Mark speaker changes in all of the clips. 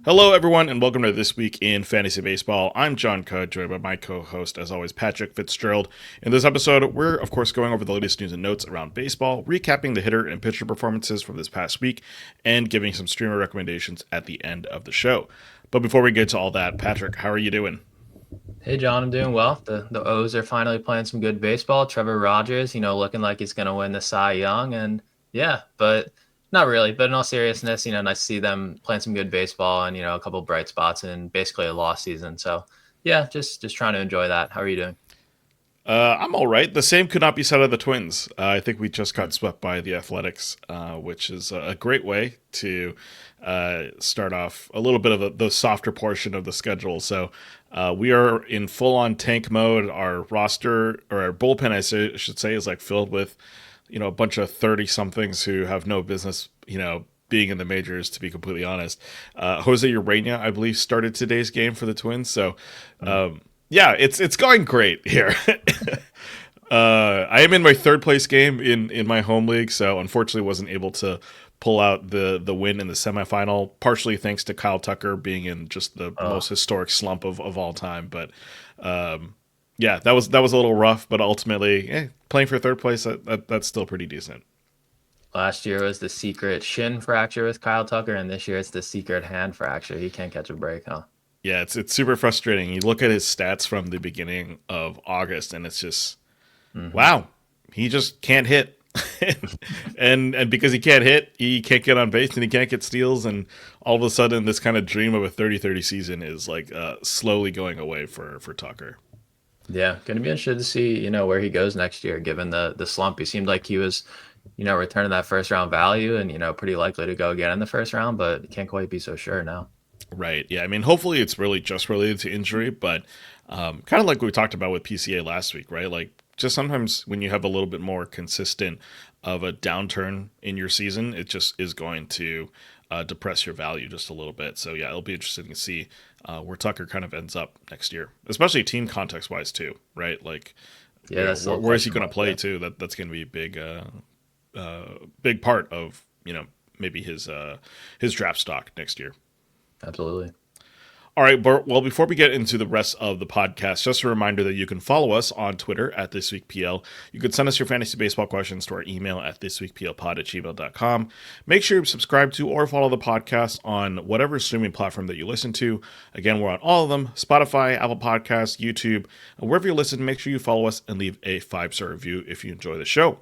Speaker 1: Hello, everyone, and welcome to This Week in Fantasy Baseball. I'm John Cudd, joined by my co-host, as always, Patrick Fitzgerald. In this episode, we're, of course, going over the latest news and notes around baseball, recapping the hitter and pitcher performances from this past week, and giving some streamer recommendations at the end of the show. But before we get to all that, Patrick, how are you doing?
Speaker 2: Hey John, I'm doing well. The O's are finally playing some good baseball. Trevor Rogers, looking like he's going to win the Cy Young, and yeah, but not really. But in all seriousness, nice to see them playing some good baseball and a couple bright spots in basically a lost season. So yeah, just trying to enjoy that. How are you doing?
Speaker 1: I'm all right. The same could not be said of the Twins. I think we just got swept by the Athletics, which is a great way to start off a little bit of the softer portion of the schedule. So we are in full on tank mode. Our roster or our bullpen, should say, is like filled with a bunch of 30 somethings who have no business being in the majors. To be completely honest, Jose Urena, I believe, started today's game for the Twins. So. Yeah, it's going great here. I am in my third place game in my home league, so unfortunately wasn't able to pull out the win in the semifinal, partially thanks to Kyle Tucker being in just the
Speaker 2: Oh,
Speaker 1: most historic slump of all time. But yeah, that was a little rough, but ultimately, playing for third place, that's still pretty decent.
Speaker 2: last year was the secret shin fracture with Kyle Tucker, and this year it's the secret hand fracture. He can't catch a break, huh?
Speaker 1: Yeah, it's super frustrating. You look at his stats from the beginning of August, and it's just
Speaker 2: Hmm.
Speaker 1: wow, he just can't hit. and because he can't hit, he can't get on base and he can't get steals, and all of a sudden this kind of dream of a 30-30 season is like slowly going away for Tucker.
Speaker 2: Yeah, going to be interested to see, where he goes next year, given the slump. He seemed like he was, returning that first round value and, pretty likely to go again in the first round, but can't quite be so sure now.
Speaker 1: Right. Yeah. I mean, hopefully it's really just related to injury, but kind of like we talked about with PCA last week, right? Like just sometimes when you have a little bit more consistent of a downturn in your season, it just is going to depress your value just a little bit. So yeah, it'll be interesting to see where Tucker kind of ends up next year, especially team context wise too, right? Like,
Speaker 2: Yeah, that's still a
Speaker 1: where is he
Speaker 2: question
Speaker 1: going to
Speaker 2: mark.
Speaker 1: play
Speaker 2: Yeah,
Speaker 1: too? That's going to be a big part of maybe his draft stock next year.
Speaker 2: absolutely.
Speaker 1: All right, Bart. Well, before we get into the rest of the podcast, just a reminder that you can follow us on Twitter at ThisWeekPL. You can send us your fantasy baseball questions to our email at thisweekplpod@gmail.com. Make sure you subscribe to or follow the podcast on whatever streaming platform that you listen to. Again, we're on all of them: Spotify, Apple Podcasts, YouTube. Wherever you listen, make sure you follow us and leave a 5-star review if you enjoy the show.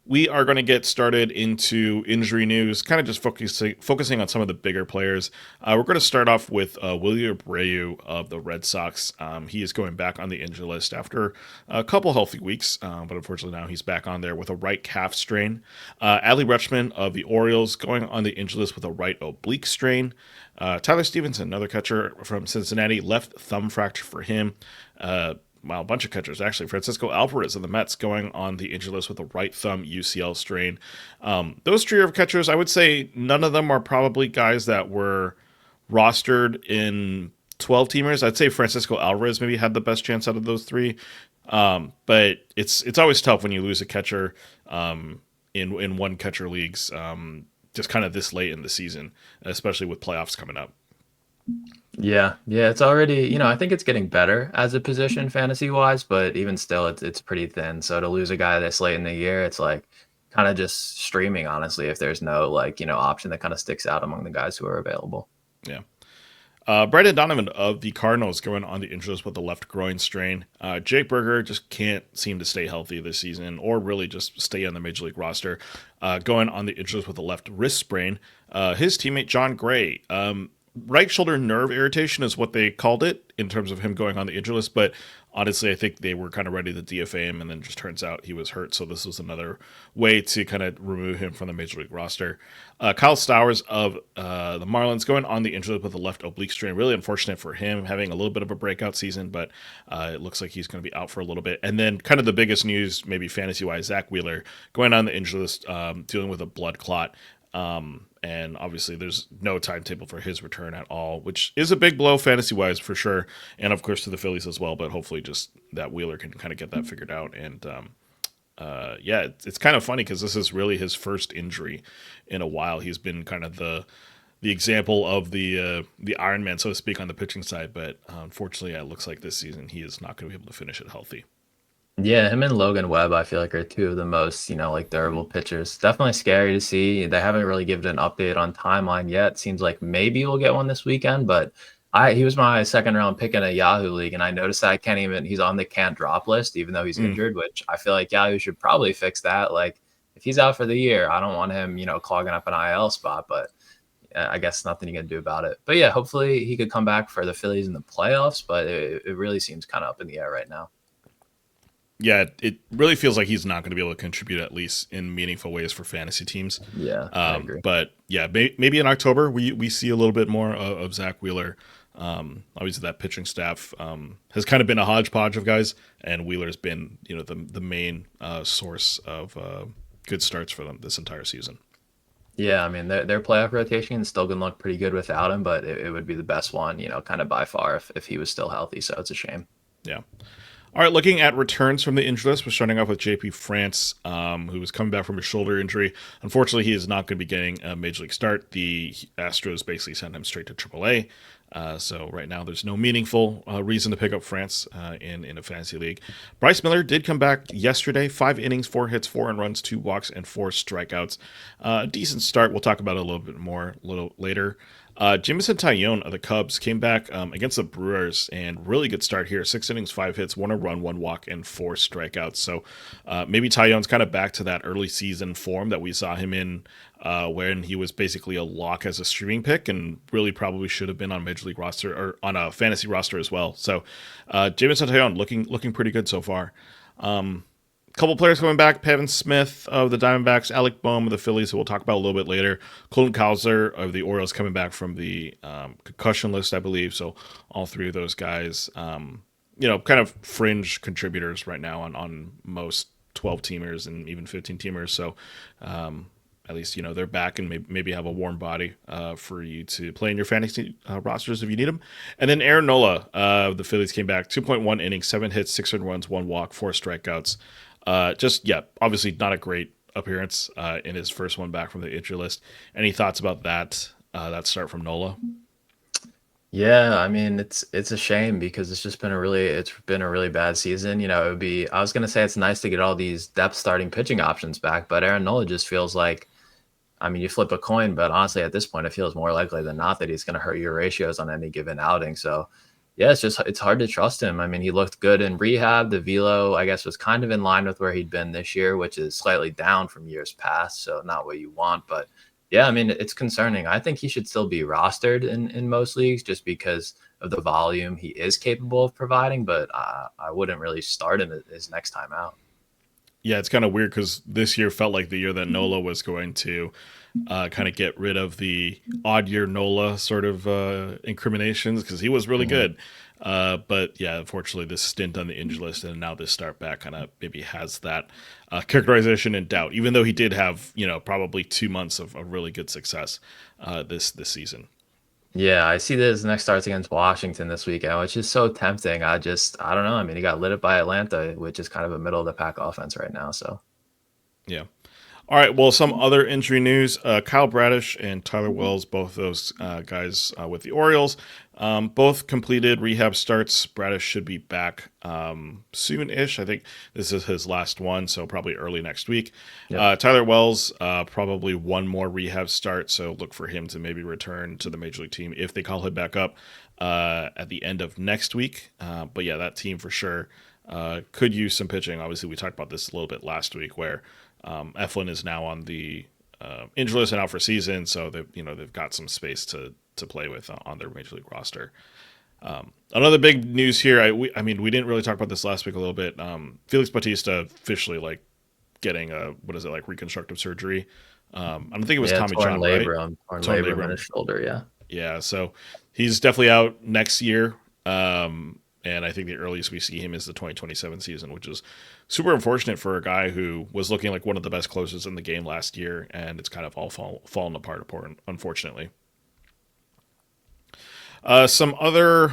Speaker 1: We are going to get started into injury news, kind of just focusing on some of the bigger players. We're going to start off with William Abreu of the Red Sox. He is going back on the injury list after a couple healthy weeks, but unfortunately now he's back on there with a right calf strain. Adley Rutschman of the Orioles going on the injury list with a right oblique strain. Tyler Stevenson, another catcher from Cincinnati, left thumb fracture for him. Wow, a bunch of catchers actually. Francisco Alvarez of the Mets going on the injury list with a right thumb UCL strain. Those trio of catchers, I would say none of them are probably guys that were rostered in 12 teamers. I'd say Francisco Alvarez maybe had the best chance out of those three. But it's always tough when you lose a catcher in one catcher leagues, just kind of this late in the season, especially with playoffs coming up.
Speaker 2: Yeah, it's already, I think it's getting better as a position fantasy wise, but even still, it's pretty thin. So to lose a guy this late in the year, it's like kind of just streaming, honestly, if there's no like, option that kind of sticks out among the guys who are available.
Speaker 1: Yeah. Brandon Donovan of the Cardinals going on the injury list with a left groin strain. Jake Berger just can't seem to stay healthy this season or really just stay on the major league roster. Going on the injury list with a left wrist sprain. His teammate John Gray, right shoulder nerve irritation is what they called it in terms of him going on the injury list. But honestly, I think they were kind of ready to DFA him, and then just turns out he was hurt. So this was another way to kind of remove him from the major league roster. Kyle Stowers of the Marlins going on the injury list with a left oblique strain. Really unfortunate for him, having a little bit of a breakout season, but it looks like he's going to be out for a little bit. And then kind of the biggest news, maybe fantasy wise, Zach Wheeler going on the injury list, dealing with a blood clot. And obviously, there's no timetable for his return at all, which is a big blow fantasy wise for sure, and of course to the Phillies as well. But hopefully, just that Wheeler can kind of get that figured out. And yeah, it's kind of funny because this is really his first injury in a while. He's been kind of the example of the Iron Man, so to speak, on the pitching side. But unfortunately, it looks like this season he is not going to be able to finish it healthy.
Speaker 2: Yeah, him and Logan Webb, I feel like are two of the most, like durable pitchers. Definitely scary to see. They haven't really given an update on timeline yet. Seems like maybe we'll get one this weekend, but he was my second round pick in a Yahoo league, and I noticed that I can't even he's on the can't drop list, even though he's injured, which I feel like Yahoo should probably fix that. Like if he's out for the year, I don't want him, clogging up an IL spot, but I guess nothing you can do about it. But yeah, hopefully he could come back for the Phillies in the playoffs, but it really seems kind of up in the air right now.
Speaker 1: Yeah, it really feels like he's not going to be able to contribute, at least in meaningful ways, for fantasy teams.
Speaker 2: Yeah, I agree.
Speaker 1: But yeah, maybe in October we see a little bit more of Zach Wheeler. Obviously, that pitching staff has kind of been a hodgepodge of guys, and Wheeler's been the main source of good starts for them this entire season.
Speaker 2: Yeah, I mean their playoff rotation is still gonna look pretty good without him, but it would be the best one, kind of by far if he was still healthy. So it's a shame.
Speaker 1: Yeah. All right, looking at returns from the injury list, we're starting off with JP France, who was coming back from a shoulder injury. Unfortunately, he is not going to be getting a major league start. The Astros basically sent him straight to AAA. So right now, there's no meaningful reason to pick up France in a fantasy league. Bryce Miller did come back yesterday. 5 innings, 4 hits, 4 earned runs, 2 walks, and 4 strikeouts. Decent start. We'll talk about it a little bit more a little later. Jameson Taillon of the Cubs came back against the Brewers, and really good start here. 6 innings, 5 hits, 1 run, 1 walk, and 4 strikeouts. So maybe Taillon's kind of back to that early season form that we saw him in when he was basically a lock as a streaming pick, and really probably should have been on Major League roster or on a fantasy roster as well. So Jameson Taillon looking pretty good so far. Couple players coming back: Pavin Smith of the Diamondbacks, Alec Boehm of the Phillies, who we'll talk about a little bit later. Colton Cowser of the Orioles coming back from the concussion list, I believe. So all 3 of those guys, kind of fringe contributors right now on most 12-teamers and even 15-teamers. So at least they're back and maybe have a warm body for you to play in your fantasy rosters if you need them. And then Aaron Nola of the Phillies came back: 2.1 innings, 7 hits, 6 earned runs, 1 walk, 4 strikeouts. Obviously not a great appearance in his first one back from the injury list. Any thoughts about that start from Nola?
Speaker 2: Yeah, I mean it's a shame because it's been a really bad season. I was gonna say it's nice to get all these depth starting pitching options back, but Aaron Nola just feels like, I mean, you flip a coin, but honestly at this point it feels more likely than not that he's gonna hurt your ratios on any given outing. So yeah, it's hard to trust him. I mean, he looked good in rehab. The velo, I guess, was kind of in line with where he'd been this year, which is slightly down from years past. So not what you want. But yeah, I mean, it's concerning. I think he should still be rostered in most leagues just because of the volume he is capable of providing. But I wouldn't really start him his next time out.
Speaker 1: Yeah, it's kind of weird because this year felt like the year that Nola was going to kind of get rid of the odd year Nola sort of incriminations, because he was really good. But yeah, unfortunately, this stint on the injury list and now this start back kind of maybe has that characterization in doubt, even though he did have, probably 2 months of really good success this season.
Speaker 2: Yeah, I see that his next starts against Washington this weekend, which is so tempting. I don't know. I mean, he got lit up by Atlanta, which is kind of a middle of the pack offense right now. So
Speaker 1: Yeah. All right. Well, some other injury news: Kyle Bradish and Tyler Wells, both those guys with the Orioles, both completed rehab starts. Bradish should be back soon-ish. I think this is his last one, so probably early next week.
Speaker 2: yep.
Speaker 1: Tyler Wells, probably one more rehab start, so look for him to maybe return to the Major League team if they call him back up at the end of next week. But yeah, that team for sure could use some pitching. Obviously, we talked about this a little bit last week, where Eflin is now on the injury list and out for season, so they've got some space to play with on their Major League roster. Another big news here. We didn't really talk about this last week a little bit. Felix Bautista officially getting reconstructive surgery. I don't think it was Tommy John, right?
Speaker 2: Torn labrum in his shoulder. Yeah.
Speaker 1: Yeah, so he's definitely out next year. And I think the earliest we see him is the 2027 season, which is super unfortunate for a guy who was looking like one of the best closers in the game last year, and it's kind of all fallen apart, unfortunately. Some other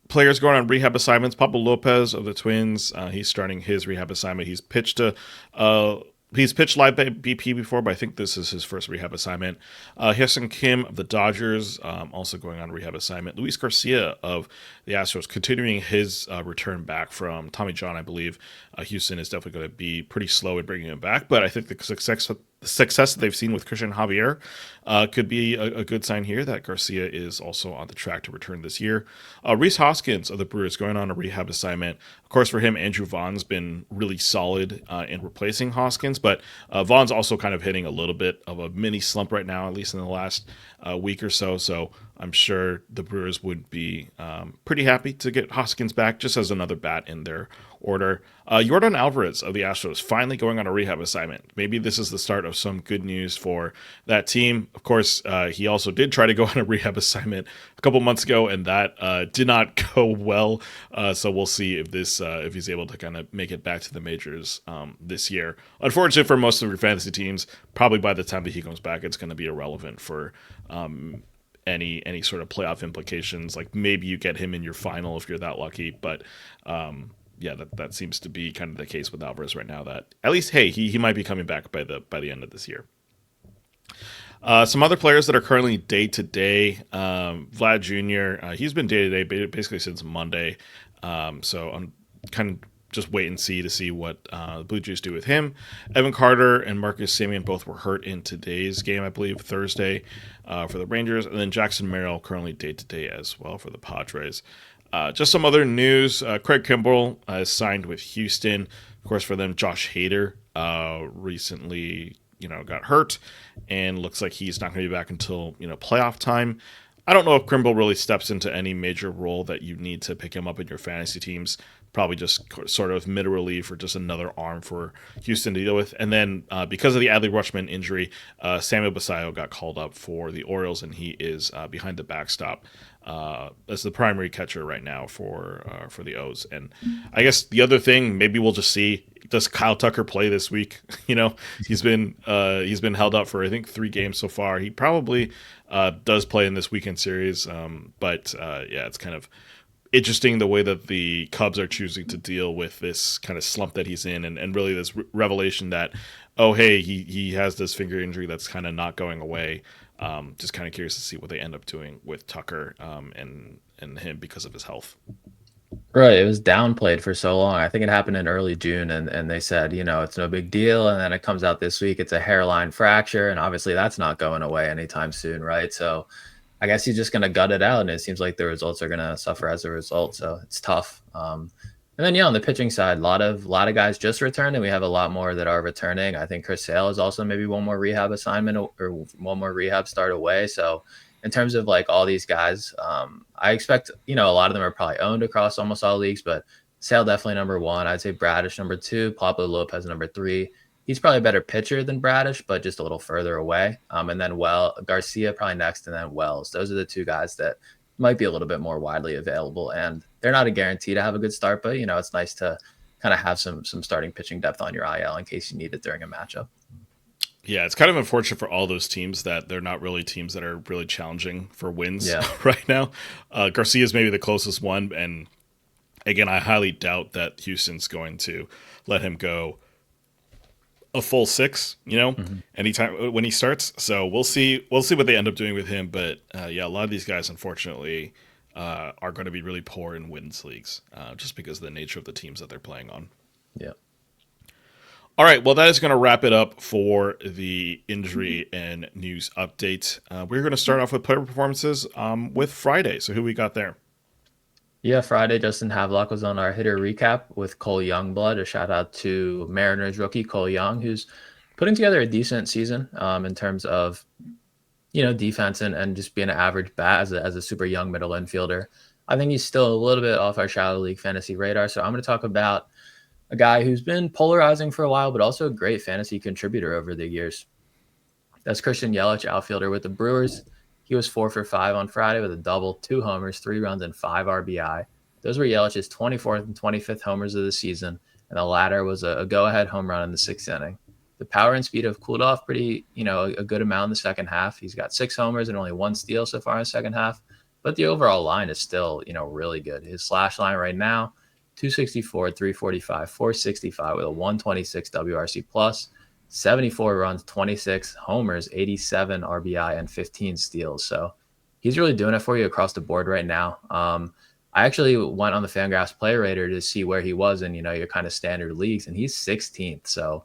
Speaker 1: players going on rehab assignments. Pablo Lopez of the Twins, he's starting his rehab assignment. He's pitched a He's pitched live by BP before, but I think this is his first rehab assignment. Hyesung Kim of the Dodgers, also going on a rehab assignment. Luis Garcia of the Astros, continuing his return back from Tommy John, I believe. Houston is definitely going to be pretty slow in bringing him back, but I think the success that they've seen with Christian Javier could be a good sign here that Garcia is also on the track to return this year. Rhys Hoskins of the Brewers going on a rehab assignment. Of course, for him, Andrew Vaughn's been really solid in replacing Hoskins, but Vaughn's also kind of hitting a little bit of a mini slump right now, at least in the last week or so. So I'm sure the Brewers would be pretty happy to get Hoskins back just as another bat in their order. Yordan Alvarez of the Astros finally going on a rehab assignment. Maybe this is the start of some good news for that team. Of course, he also did try to go on a rehab assignment a couple months ago, and that did not go well. So we'll see if he's able to kind of make it back to the majors this year. Unfortunately for most of your fantasy teams, probably by the time that he comes back, it's going to be irrelevant for any sort of playoff implications. Like maybe you get him in your final if you're that lucky, but yeah, that seems to be kind of the case with Alvarez right now. That at least, hey, he might be coming back by the end of this year. Some other players that are currently day to day, Vlad Jr. He's been day to day basically since Monday, so I'm kind of just wait and see to see what the Blue Jays do with him. Evan Carter and Marcus Semien both were hurt in today's game, I believe, Thursday for the Rangers, and then Jackson Merrill currently day to day as well for the Padres. Just some other news. Craig Kimbrell is signed with Houston. Of course, for them, Josh Hader recently, got hurt, and looks like he's not going to be back until playoff time. I don't know if Kimbrell really steps into any major role that you need to pick him up in your fantasy teams. Probably just sort of mid-relief or just another arm for Houston to deal with. And then because of the Adley Rutschman injury, Samuel Basallo got called up for the Orioles, and he is behind the backstop as the primary catcher right now for the O's. And I guess the other thing, maybe we'll just see, does Kyle Tucker play this week? He's been held up for I think 3 games so far. He probably does play in this weekend series, but yeah, it's kind of interesting the way that the Cubs are choosing to deal with this kind of slump that he's in, and really this revelation that, oh, hey, he has this finger injury that's kind of not going away. Just kind of curious to see what they end up doing with Tucker and him because of his health.
Speaker 2: Right. It was downplayed for so long. I think it happened in early June, and they said, it's no big deal. And then it comes out this week, it's a hairline fracture. And obviously that's not going away anytime soon. Right. So I guess he's just going to gut it out. And it seems like the results are going to suffer as a result. So it's tough. And then, on the pitching side, a lot of guys just returned, and we have a lot more that are returning. I think Chris Sale is also maybe one more rehab assignment or one more rehab start away. So in terms of like all these guys, I expect, a lot of them are probably owned across almost all leagues, but Sale definitely number 1. I'd say Bradish number 2, Pablo Lopez number 3. He's probably a better pitcher than Bradish, but just a little further away. And then Garcia probably next, and then Wells. Those are the 2 guys that might be a little bit more widely available, and they're not a guarantee to have a good start, but it's nice to kind of have some starting pitching depth on your IL in case you need it during a matchup.
Speaker 1: Yeah, it's kind of unfortunate for all those teams that they're not really teams that are really challenging for wins
Speaker 2: Yeah.
Speaker 1: right now. Garcia is maybe the closest one, and again, I highly doubt that Houston's going to let him go a full 6, anytime when he starts. So we'll see what they end up doing with him. But yeah, a lot of these guys, unfortunately, are going to be really poor in wins leagues, just because of the nature of the teams that they're playing on.
Speaker 2: Yeah.
Speaker 1: All right, well, that is going to wrap it up for the injury and news update. We're going to start off with player performances with Friday. So who we got there?
Speaker 2: Yeah, Friday, Justin Havelock was on our hitter recap with Cole Youngblood. A shout out to Mariners rookie Cole Young, who's putting together a decent season in terms of, defense and just being an average bat as a super young middle infielder. I think he's still a little bit off our Shadow League fantasy radar. So I'm going to talk about a guy who's been polarizing for a while, but also a great fantasy contributor over the years. That's Christian Yelich, outfielder with the Brewers. He was 4 for 5 on Friday with a double, 2 homers, 3 runs, and 5 RBI. Those were Yelich's 24th and 25th homers of the season, and the latter was a go-ahead home run in the 6th inning. The power and speed have cooled off pretty, a good amount in the second half. He's got 6 homers and only 1 steal so far in the second half, but the overall line is still, really good. His slash line right now, 264, 345, 465 with a 126 WRC plus. 74 runs, 26 homers, 87 RBI, and 15 steals. So he's really doing it for you across the board right now. I actually went on the Fangraphs Player Rater to see where he was in, your kind of standard leagues, and he's 16th. So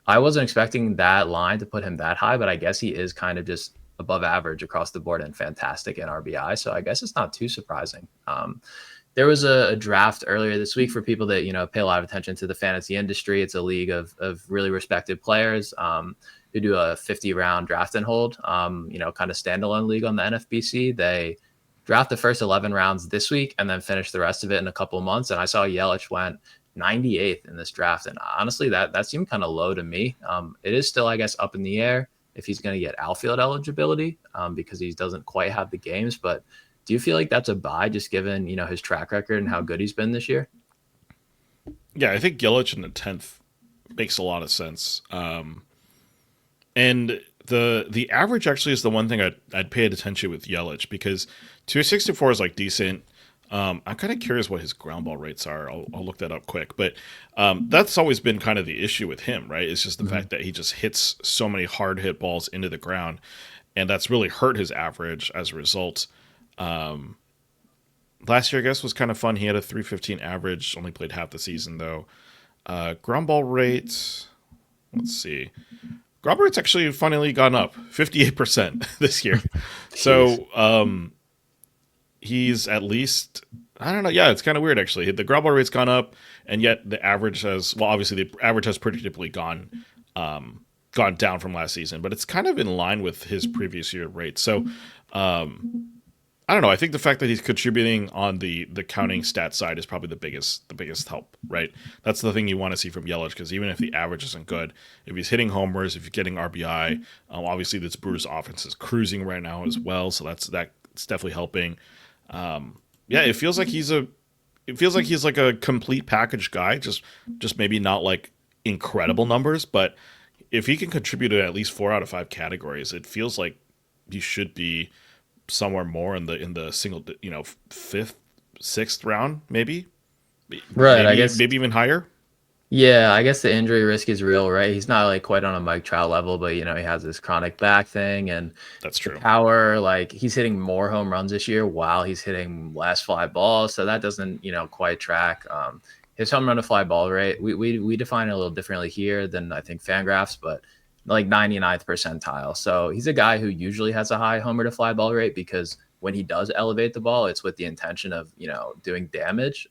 Speaker 2: I wasn't expecting that line to put him that high, but I guess he is kind of just above average across the board and fantastic in RBI. So I guess it's not too surprising. There was a draft earlier this week for people that, pay a lot of attention to the fantasy industry. It's a league of really respected players who do a 50-round draft and hold, kind of standalone league on the NFBC. They draft the first 11 rounds this week and then finish the rest of it in a couple of months. And I saw Yelich went 98th in this draft. And honestly, that seemed kind of low to me. It is still, I guess, up in the air if he's going to get outfield eligibility because he doesn't quite have the games. But do you feel like that's a buy just given, his track record and how good he's been this year?
Speaker 1: Yeah, I think Yelich in the 10th makes a lot of sense. And the average actually is the one thing I'd pay attention with Yelich because 264 is like decent. I'm kind of curious what his ground ball rates are. I'll look that up quick. But that's always been kind of the issue with him, right? It's just the fact that he just hits so many hard hit balls into the ground. And that's really hurt his average as a result. Last year, I guess, was kind of fun. He had a 315 average, only played half the season, though. Ground ball rate, let's see. Ground ball rate's actually finally gone up 58% this year. So he's at least, I don't know. Yeah, it's kind of weird, actually. The ground ball rate's gone up, and yet the average has, well, obviously the average has predictably gone down from last season, but it's kind of in line with his previous year rate. So, I don't know. I think the fact that he's contributing on the counting stat side is probably the biggest help, right? That's the thing you want to see from Yelich because even if the average isn't good, if he's hitting homers, if he's getting RBI, obviously this Brewers offense is cruising right now as well, so that's definitely helping. It feels like he's like a complete package guy, just maybe not like incredible numbers, but if he can contribute to at least 4 out of 5 categories, it feels like he should be somewhere more in the single, 5th, 6th round, maybe.
Speaker 2: Right. I guess
Speaker 1: maybe even higher.
Speaker 2: Yeah, I guess the injury risk is real, right? He's not like quite on a Mike Trout level, but he has this chronic back thing and
Speaker 1: That's true.
Speaker 2: Power. Like he's hitting more home runs this year while he's hitting less fly balls, so that doesn't quite track. His home run to fly ball rate, we define it a little differently here than I think Fangraphs, but like 99th percentile. So he's a guy who usually has a high homer to fly ball rate because when he does elevate the ball, it's with the intention of doing damage.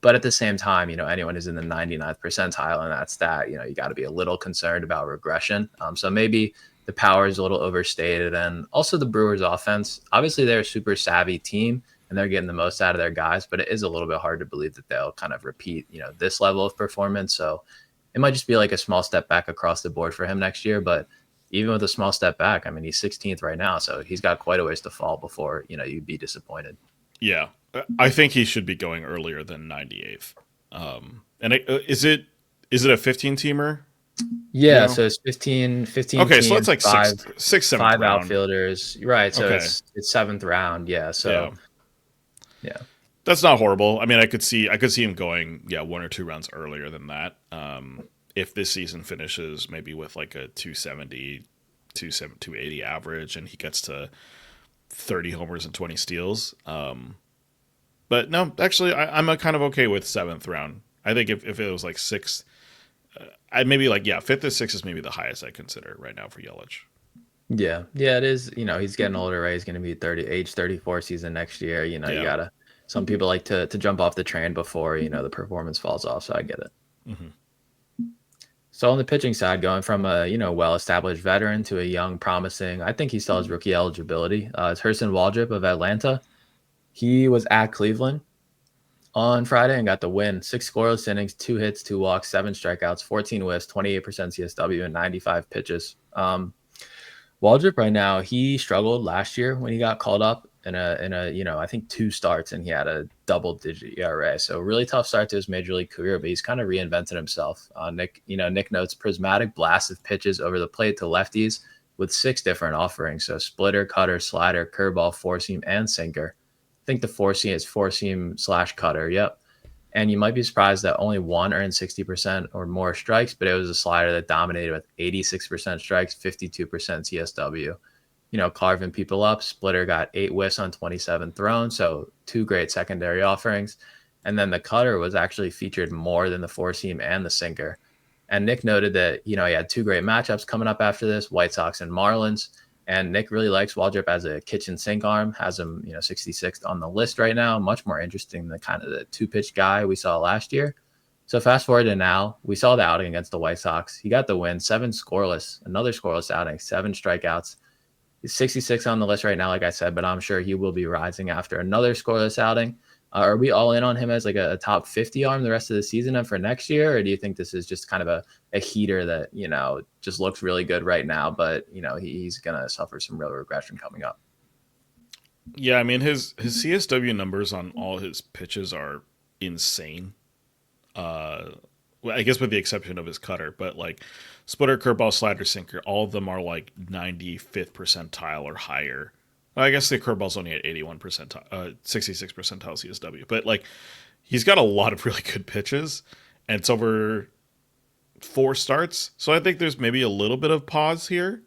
Speaker 2: But at the same time, anyone who's in the 99th percentile in that stat, you got to be a little concerned about regression. So maybe the power is a little overstated. And also the Brewers offense, obviously they're a super savvy team and they're getting the most out of their guys, but it is a little bit hard to believe that they'll kind of repeat, this level of performance. So it might just be like a small step back across the board for him next year. But even with a small step back, I mean, he's 16th right now. So he's got quite a ways to fall before, you'd be disappointed.
Speaker 1: Yeah. I think he should be going earlier than 98th. Is it a 15-teamer?
Speaker 2: Yeah, so it's 15
Speaker 1: Okay,
Speaker 2: teams,
Speaker 1: so that's like six, 7th
Speaker 2: five
Speaker 1: round.
Speaker 2: Outfielders. Right, so
Speaker 1: Okay.
Speaker 2: it's 7th round. Yeah, so yeah.
Speaker 1: That's not horrible. I mean, I could see him going 1 or 2 rounds earlier than that. If this season finishes maybe with like a 270, 280 average and he gets to 30 homers and 20 steals. But no, actually, I'm kind of okay with 7th round. I think if it was like 6th, I maybe like 5th or 6th is maybe the highest I consider right now for Yelich.
Speaker 2: Yeah, it is. He's getting older, right? He's going to be age 34 season next year. You gotta. Some people like to jump off the train before the performance falls off. So I get it.
Speaker 1: Mm-hmm.
Speaker 2: So on the pitching side, going from a well-established veteran to a young, promising, I think he still has rookie eligibility. It's Hurston Waldrop of Atlanta. He was at Cleveland on Friday and got the win. 6 scoreless innings, 2 hits, 2 walks, 7 strikeouts, 14 whiffs, 28% CSW, and 95 pitches. Waldrop right now, he struggled last year when he got called up in a I think 2 starts and he had a double-digit ERA. So really tough start to his major league career, but he's kind of reinvented himself. Nick notes prismatic blast of pitches over the plate to lefties with 6 different offerings. So splitter, cutter, slider, curveball, four-seam, and sinker. I think the four-seam is four-seam / cutter. Yep. And you might be surprised that only one earned 60% or more strikes, but it was a slider that dominated with 86% strikes, 52% CSW. Carving people up. Splitter got 8 whiffs on 27 thrown, so two great secondary offerings. And then the cutter was actually featured more than the four seam and the sinker. And Nick noted that, he had two great matchups coming up after this, White Sox and Marlins. And Nick really likes Waldrop as a kitchen sink arm, has him, 66th on the list right now. Much more interesting than kind of the two-pitch guy we saw last year. So fast forward to now, we saw the outing against the White Sox. He got the win, 7 scoreless, another scoreless outing, 7 strikeouts. He's 66 on the list right now, like I said, but I'm sure he will be rising after another scoreless outing. Are we all in on him as like a top 50 arm the rest of the season and for next year? Or do you think this is just kind of a heater that, just looks really good right now, but, he's going to suffer some real regression coming up?
Speaker 1: Yeah, I mean, his CSW numbers on all his pitches are insane. Well, I guess with the exception of his cutter, but like splitter, curveball, slider, sinker, all of them are like 95th percentile or higher. Well, I guess the curveball's only at 81 percentile, 66 percentile CSW, but like he's got a lot of really good pitches, and it's over 4 starts. So I think there's maybe a little bit of pause here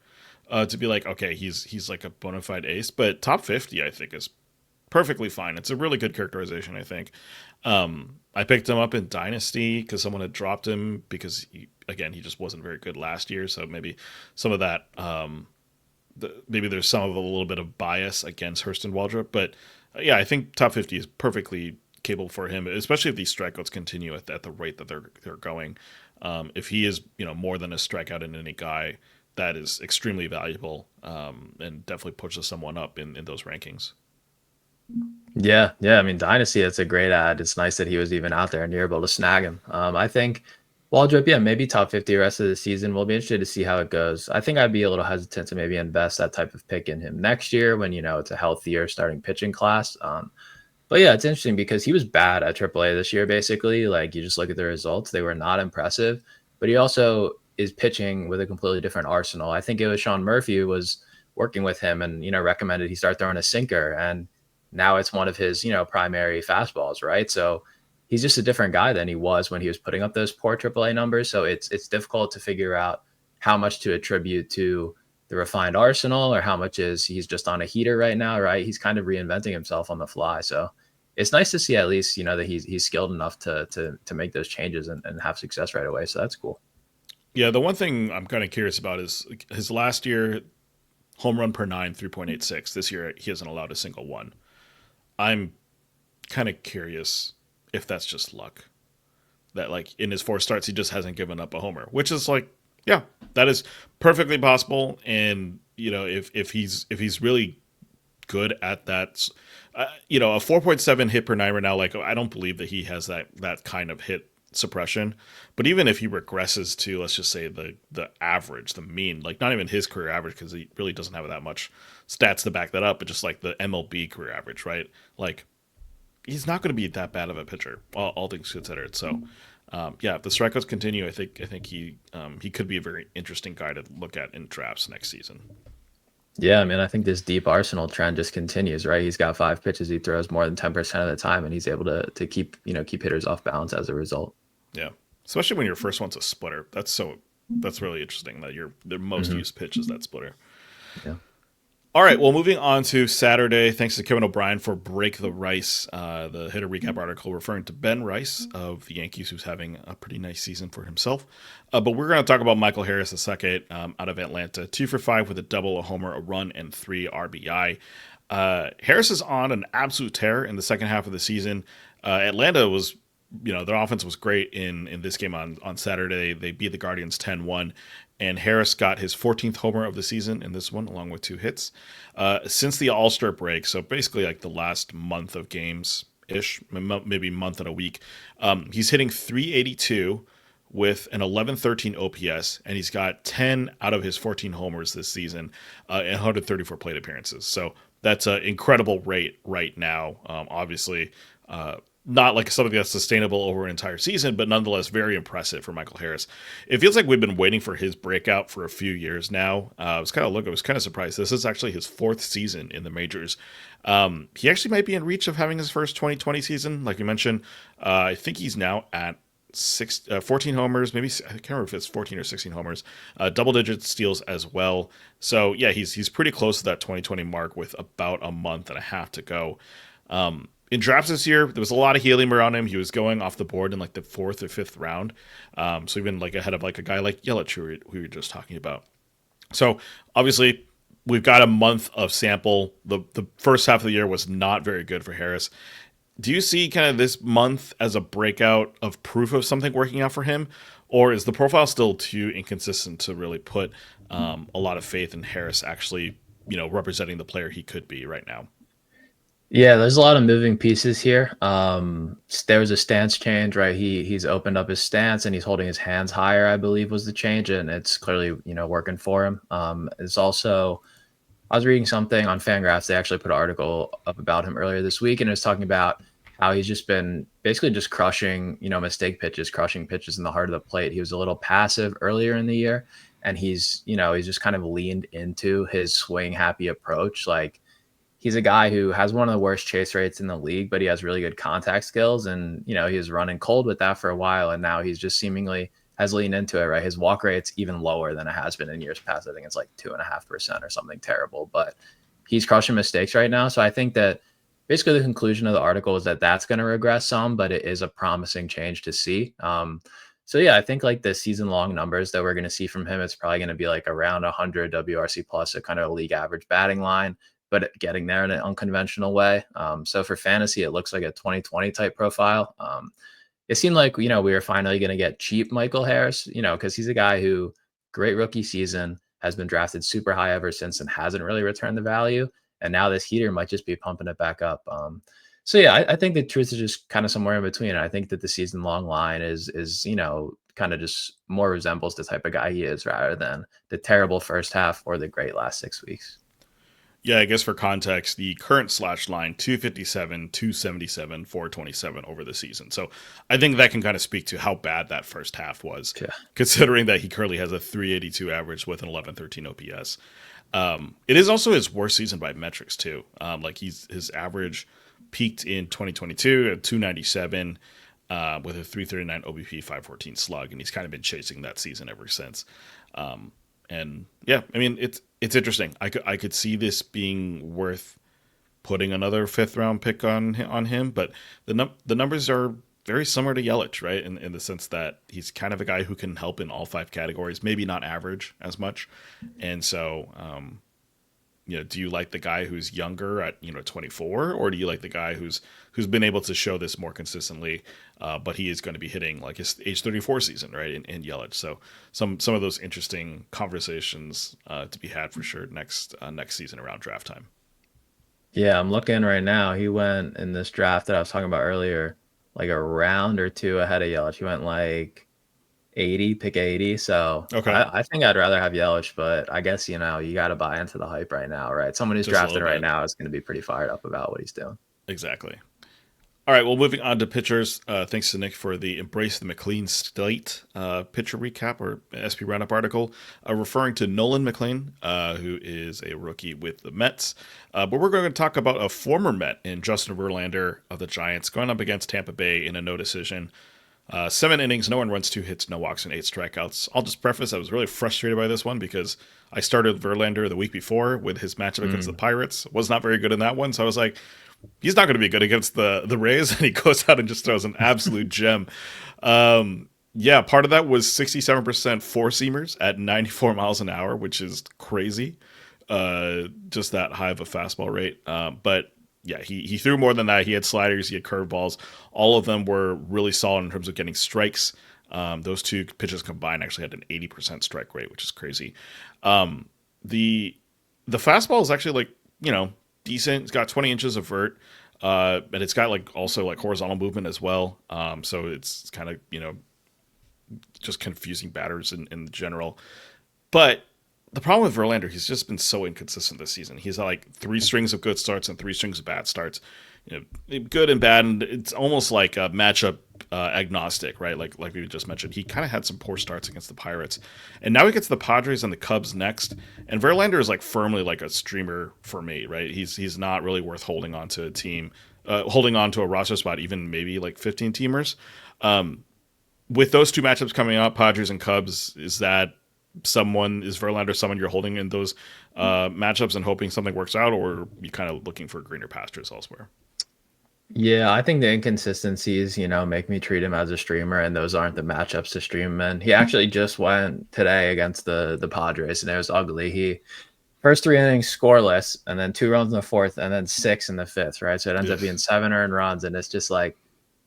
Speaker 1: to be like, okay, he's like a bona fide ace, but top 50 I think is perfectly fine. It's a really good characterization, I think. I picked him up in Dynasty because someone had dropped him because, he just wasn't very good last year. So maybe some of that, maybe there's some of a little bit of bias against Hurston Waldrop. But yeah, I think top 50 is perfectly capable for him, especially if these strikeouts continue at the rate that they're going. If he is, more than a strikeout in any guy, that is extremely valuable and definitely pushes someone up in those rankings.
Speaker 2: Yeah, yeah. I mean, Dynasty, that's a great ad. It's nice that he was even out there and you're able to snag him. I think Waldrop, yeah, maybe top 50 rest of the season. We'll be interested to see how it goes. I think I'd be a little hesitant to maybe invest that type of pick in him next year when, it's a healthier starting pitching class. But yeah, it's interesting because he was bad at AAA this year, basically. Like, you just look at the results, they were not impressive. But he also is pitching with a completely different arsenal. I think it was Sean Murphy who was working with him and, recommended he start throwing a sinker. And now it's one of his, primary fastballs, right? So he's just a different guy than he was when he was putting up those poor AAA numbers. So it's difficult to figure out how much to attribute to the refined arsenal or how much is he's just on a heater right now, right? He's kind of reinventing himself on the fly. So it's nice to see at least, that he's skilled enough to make those changes and have success right away. So that's cool.
Speaker 1: Yeah, the one thing I'm kind of curious about is his last year home run per 9, 3.86. This year he hasn't allowed a single one. I'm kind of curious if that's just luck. That like in his 4 starts he just hasn't given up a homer, which is like, yeah, that is perfectly possible. And if he's really good at that, a 4.7 hit per 9 right now, like I don't believe that he has that kind of hit suppression. But even if he regresses to, let's just say the average, the mean, like not even his career average, because he really doesn't have that much stats to back that up, but just like the MLB career average, right? Like he's not going to be that bad of a pitcher, all things considered. So yeah, if the strikeouts continue, I think he could be a very interesting guy to look at in drafts next season.
Speaker 2: Yeah, I mean, I think this deep arsenal trend just continues, right? He's got 5 pitches he throws more than 10% of the time, and he's able to keep hitters off balance as a result.
Speaker 1: Yeah, especially when your first one's a splitter. That's really interesting that their most used pitch is that splitter.
Speaker 2: Yeah.
Speaker 1: All right, well, moving on to Saturday. Thanks to Kevin O'Brien for Break the Rice, the hitter recap article referring to Ben Rice of the Yankees, who's having a pretty nice season for himself. But we're going to talk about Michael Harris II out of Atlanta. 2 for 5 with a double, a homer, a run, and 3 RBI. Harris is on an absolute tear in the second half of the season. Atlanta was, their offense was great in this game on Saturday. They beat the Guardians 10-1. And Harris got his 14th homer of the season in this one, along with 2 hits. Since the All-Star break, so basically like the last month of games-ish, maybe month and a week, he's hitting .382 with an 11-13 OPS, and he's got 10 out of his 14 homers this season and 134 plate appearances. So that's an incredible rate right now. Obviously, not like something that's sustainable over an entire season, but nonetheless very impressive for Michael Harris. It feels like we've been waiting for his breakout for a few years now. I was kind of surprised. This is actually his fourth season in the majors. He actually might be in reach of having his first 2020 season, like you mentioned. I think he's now at 14 homers, maybe I can't remember if it's 14 or 16 homers, double digit steals as well. So yeah, he's pretty close to that 2020 mark with about a month and a half to go. In drafts this year, there was a lot of helium around him. He was going off the board in like the fourth or fifth round, so even like ahead of like a guy like Yelich who we were just talking about. So obviously, we've got a month of sample. The first half of the year was not very good for Harris. Do you see kind of this month as a breakout of proof of something working out for him, or is the profile still too inconsistent to really put a lot of faith in Harris actually, representing the player he could be right now?
Speaker 2: Yeah, there's a lot of moving pieces here. There was a stance change, right? He's opened up his stance and he's holding his hands higher, I believe was the change, and it's clearly working for him. It's also I was reading something on Fangraphs. They actually put an article up about him earlier this week, and it was talking about how he's just been basically just crushing, mistake pitches, crushing pitches in the heart of the plate. He was a little passive earlier in the year, and he's just kind of leaned into his swing happy approach. Like he's a guy who has one of the worst chase rates in the league, but he has really good contact skills. And, he was running cold with that for a while. And now he's just seemingly has leaned into it, right? His walk rate's even lower than it has been in years past. I think it's like 2.5% or something terrible, but he's crushing mistakes right now. So I think that basically the conclusion of the article is that that's going to regress some, but it is a promising change to see. So yeah, I think like the season long numbers that we're going to see from him, it's probably going to be like around 100 WRC plus, a kind of a league average batting line, but getting there in an unconventional way. So for fantasy, it looks like a 2020 type profile. It seemed like, we were finally going to get cheap Michael Harris, because he's a guy who great rookie season, has been drafted super high ever since and hasn't really returned the value. And now this heater might just be pumping it back up. So yeah, I think the truth is just kind of somewhere in between. I think that the season long line is kind of just more resembles the type of guy he is rather than the terrible first half or the great last 6 weeks.
Speaker 1: Yeah, I guess for context, the current slash line 257, 277, 427 over the season. So I think that can kind of speak to how bad that first half was,
Speaker 2: Yeah.
Speaker 1: considering that he currently has a 382 average with an 1113 OPS. It is also his worst season by metrics too. Like his average peaked in 2022 at 297 with a 339 OBP, 514 slug, and he's kind of been chasing that season ever since. And yeah, I mean it's interesting. I could see this being worth putting another fifth round pick on him, but the numbers are very similar to Yelich, right? In the sense that he's kind of a guy who can help in all five categories, maybe not average as much. And so, do you like the guy who's younger at 24, or do you like the guy who's been able to show this more consistently? But he is going to be hitting like his age 34 season, right? In Yelich, so some of those interesting conversations to be had for sure next season around draft time.
Speaker 2: Yeah, I'm looking right now. He went in this draft that I was talking about earlier, like a round or two ahead of Yelich. He went like 80, pick 80. So
Speaker 1: Okay,
Speaker 2: I think I'd rather have Yelich, but I guess, you got to buy into the hype right now, right? Someone who's
Speaker 1: just a
Speaker 2: drafted
Speaker 1: little
Speaker 2: right
Speaker 1: bit,
Speaker 2: now is going to be pretty fired up about what he's doing.
Speaker 1: exactly. All right, well, moving on to pitchers. Thanks to Nick for the Embrace the McLean Slate pitcher recap or SP roundup article referring to Nolan McLean, who is a rookie with the Mets. But we're going to talk about a former Met in Justin Verlander of the Giants going up against Tampa Bay in a no decision. 7 innings, no one runs, 2 hits, no walks, and 8 strikeouts. I'll just preface, I was really frustrated by this one because I started Verlander the week before with his matchup against the Pirates. Was not very good in that one, so I was like, he's not going to be good against the Rays, and he goes out and just throws an absolute gem. Yeah, part of that was 67% four seamers at 94 miles an hour, which is crazy. Just that high of a fastball rate. But yeah, he threw more than that. He had sliders, he had curveballs. All of them were really solid in terms of getting strikes. Those two pitches combined actually had an 80% strike rate, which is crazy. The fastball is actually like, decent. It's got 20 inches of vert, and it's got like also like horizontal movement as well. So it's kind of just confusing batters in general. But the problem with Verlander, he's just been so inconsistent this season. He's like three strings of good starts and three strings of bad starts. Good and bad, and it's almost like a matchup agnostic, right? Like we just mentioned, he kind of had some poor starts against the Pirates, and now he gets the Padres and the Cubs next. And Verlander is like firmly like a streamer for me, right? He's not really worth holding on to a team, holding on to a roster spot, even maybe like 15 teamers. With those two matchups coming up, Padres and Cubs, is Verlander someone you're holding in those matchups and hoping something works out, or are you kind of looking for greener pastures elsewhere?
Speaker 2: Yeah, I think the inconsistencies, make me treat him as a streamer, and those aren't the matchups to stream him in. He actually just went today against the Padres, and it was ugly. He first three innings scoreless, and then 2 runs in the fourth, and then six in the fifth, right? So it ends up being 7 earned runs, and it's just like,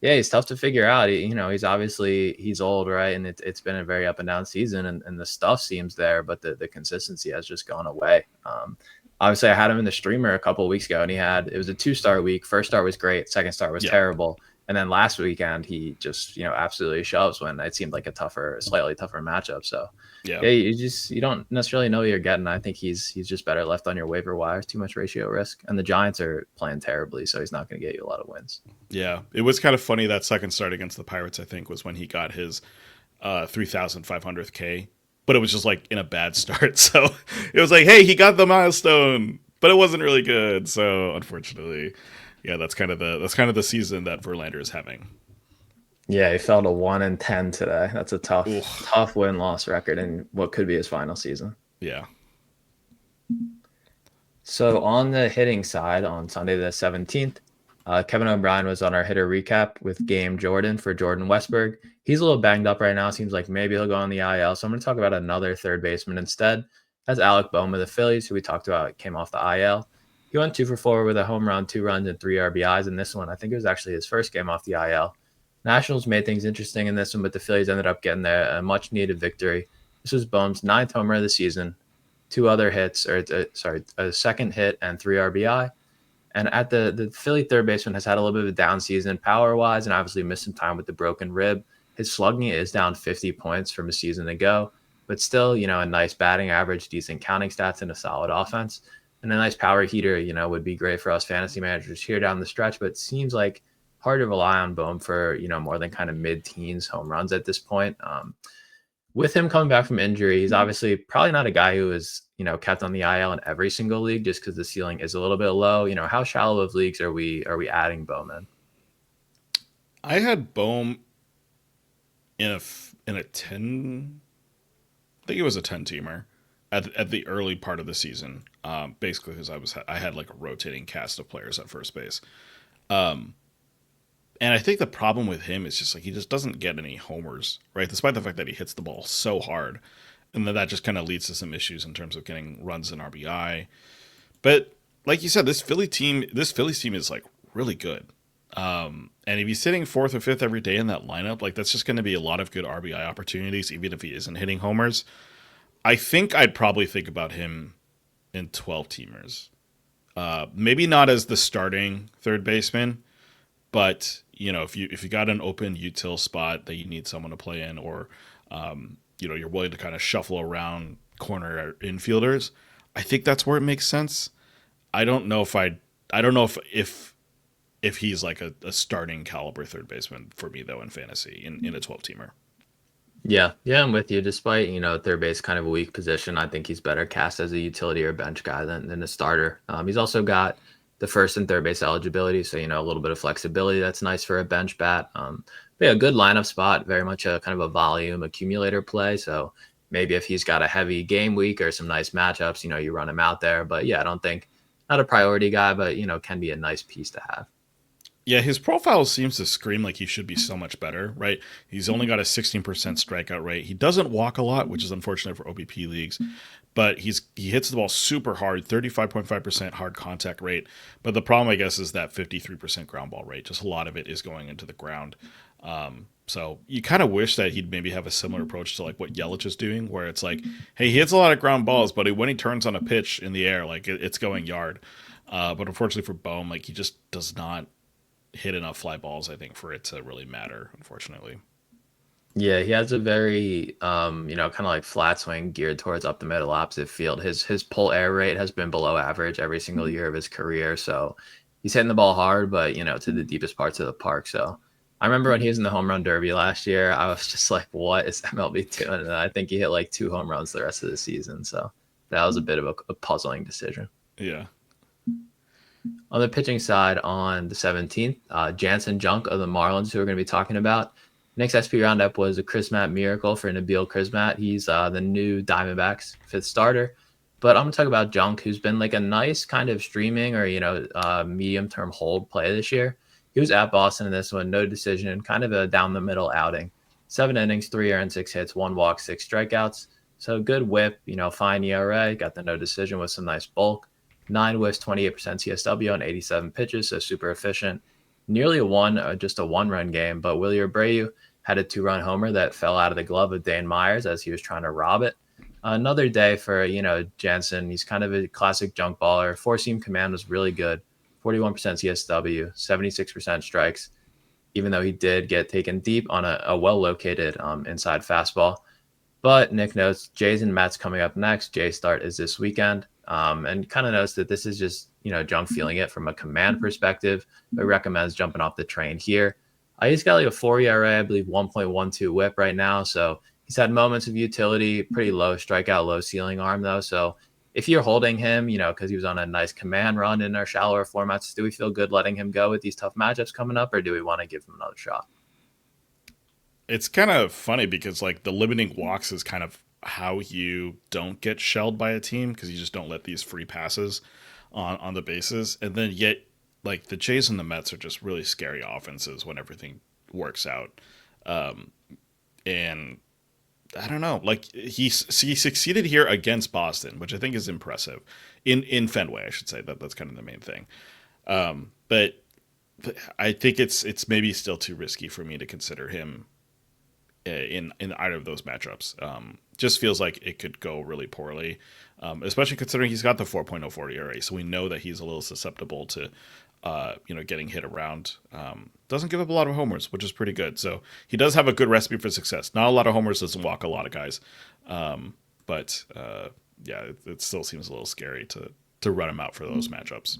Speaker 2: yeah, he's tough to figure out. He's old, right? And it's been a very up and down season, and the stuff seems there, but the consistency has just gone away. Obviously, I had him in the streamer a couple of weeks ago, and it was a 2-start week. First start was great, second start was terrible, and then last weekend he just absolutely shoves when it seemed like a slightly tougher matchup. So yeah, you don't necessarily know what you're getting. I think he's just better left on your waiver wire. Too much ratio risk, and the Giants are playing terribly, so he's not going to get you a lot of wins.
Speaker 1: Yeah, it was kind of funny that second start against the Pirates. I think was when he got his 3,500th K, but it was just like in a bad start. So it was like, hey, he got the milestone, but it wasn't really good. So unfortunately, yeah, that's kind of the season that Verlander is having.
Speaker 2: Yeah, he fell to 1-10 today. That's a tough win-loss record in what could be his final season.
Speaker 1: Yeah.
Speaker 2: So on the hitting side, on Sunday the 17th, Kevin O'Brien was on our hitter recap with Game Jordan for Jordan Westberg. He's a little banged up right now. Seems like maybe he'll go on the IL. So I'm going to talk about another third baseman instead. That's Alec Bohm of the Phillies, who we talked about came off the IL. He went 2 for 4 with a home run, 2 runs, and 3 RBIs in this one. I think it was actually his first game off the IL. Nationals made things interesting in this one, but the Phillies ended up getting a much-needed victory. This was Bohm's 9th homer of the season, 2 other hits, a second hit and 3 RBI. And at the Philly third baseman has had a little bit of a down season power-wise and obviously missed some time with the broken rib. His slugging is down 50 points from a season ago, but still, a nice batting average, decent counting stats, and a solid offense. And a nice power heater, would be great for us fantasy managers here down the stretch, but it seems like hard to rely on Bohm for, more than kind of mid-teens home runs at this point. With him coming back from injury, he's obviously probably not a guy who is, kept on the IL in every single league just because the ceiling is a little bit low. How shallow of leagues are we adding Bowman?
Speaker 1: I had Bohm in a 10. I think it was a 10-teamer at the early part of the season. Basically, because I had like a rotating cast of players at first base. And I think the problem with him is just like he just doesn't get any homers, right? Despite the fact that he hits the ball so hard. And then that just kind of leads to some issues in terms of getting runs in RBI. But like you said, this Phillies team is like really good. And if he's sitting fourth or fifth every day in that lineup, like that's just going to be a lot of good RBI opportunities, even if he isn't hitting homers. I think I'd probably think about him in 12-teamers. Maybe not as the starting third baseman, but if you got an open util spot that you need someone to play in, or you're willing to kind of shuffle around corner infielders, I think that's where it makes sense. I don't know if he's like a starting caliber third baseman for me though in fantasy in a 12-teamer.
Speaker 2: Yeah, I'm with you. Despite third base kind of a weak position, I think he's better cast as a utility or bench guy than a starter. He's also got the first and third base eligibility, so a little bit of flexibility that's nice for a bench bat. But yeah, a good lineup spot, very much a kind of a volume accumulator play. So maybe if he's got a heavy game week or some nice matchups, you run him out there. But yeah, I don't think not a priority guy, but can be a nice piece to have.
Speaker 1: Yeah, his profile seems to scream like he should be so much better, right? He's only got a 16% strikeout rate. He doesn't walk a lot, which is unfortunate for OBP leagues, but he hits the ball super hard, 35.5% hard contact rate. But the problem, I guess, is that 53% ground ball rate. Just a lot of it is going into the ground. So you kind of wish that he'd maybe have a similar approach to like what Yelich is doing, where it's like, hey, he hits a lot of ground balls, but when he turns on a pitch in the air, like it's going yard. But unfortunately for Bohm, like he just does not hit enough fly balls, I think, for it to really matter, unfortunately.
Speaker 2: Yeah, he has a very kind of like flat swing geared towards up the middle opposite field. His pull air rate has been below average every single year of his career. So he's hitting the ball hard, but to the deepest parts of the park. So I remember when he was in the home run derby last year, I was just like, what is MLB doing? And I think he hit like 2 home runs the rest of the season. So that was a bit of a puzzling decision.
Speaker 1: Yeah.
Speaker 2: On the pitching side, on the 17th, Jansen Junk of the Marlins, who we're going to be talking about. Next SP roundup was a Chrismat miracle for Nabil Chrismat. He's the new Diamondbacks fifth starter. But I'm going to talk about Junk, who's been like a nice kind of streaming or, medium term hold play this year. He was at Boston in this one, no decision, kind of a down the middle outing. 7 innings, 3 earned, 6 hits, 1 walk, 6 strikeouts. So good whip, fine ERA, got the no decision with some nice bulk. 9 whiffs, 28% CSW on 87 pitches, so super efficient. Nearly just a 1-run game, but Willie Abreu had a 2-run homer that fell out of the glove of Dane Myers as he was trying to rob it. Another day for, Jansen. He's kind of a classic junk baller. Four-seam command was really good. 41% CSW, 76% strikes, even though he did get taken deep on a well-located inside fastball. But Nick notes Jays and Mets coming up next. Jay's start is this weekend. And kind of notes that this is just, Junk feeling it from a command perspective, but recommends jumping off the train here. He's got like a 4 ERA, I believe 1.12 whip right now. So he's had moments of utility, pretty low strikeout, low ceiling arm though. So if you're holding him, because he was on a nice command run in our shallower formats, do we feel good letting him go with these tough matchups coming up, or do we want to give him another shot?
Speaker 1: It's kind of funny because like the limiting walks is kind of how you don't get shelled by a team because you just don't let these free passes on the bases, and then yet like the Jays and the Mets are just really scary offenses when everything works out. And I don't know, like he succeeded here against Boston, which I think is impressive in Fenway. I should say that's kind of the main thing. But I think it's maybe still too risky for me to consider him in either of those matchups. Just feels like it could go really poorly, especially considering he's got the 4.04 ERA, so we know that he's a little susceptible to getting hit around. Doesn't give up a lot of homers, which is pretty good. So he does have a good recipe for success. Not a lot of homers, doesn't walk a lot of guys, but yeah, it still seems a little scary to run him out for those matchups.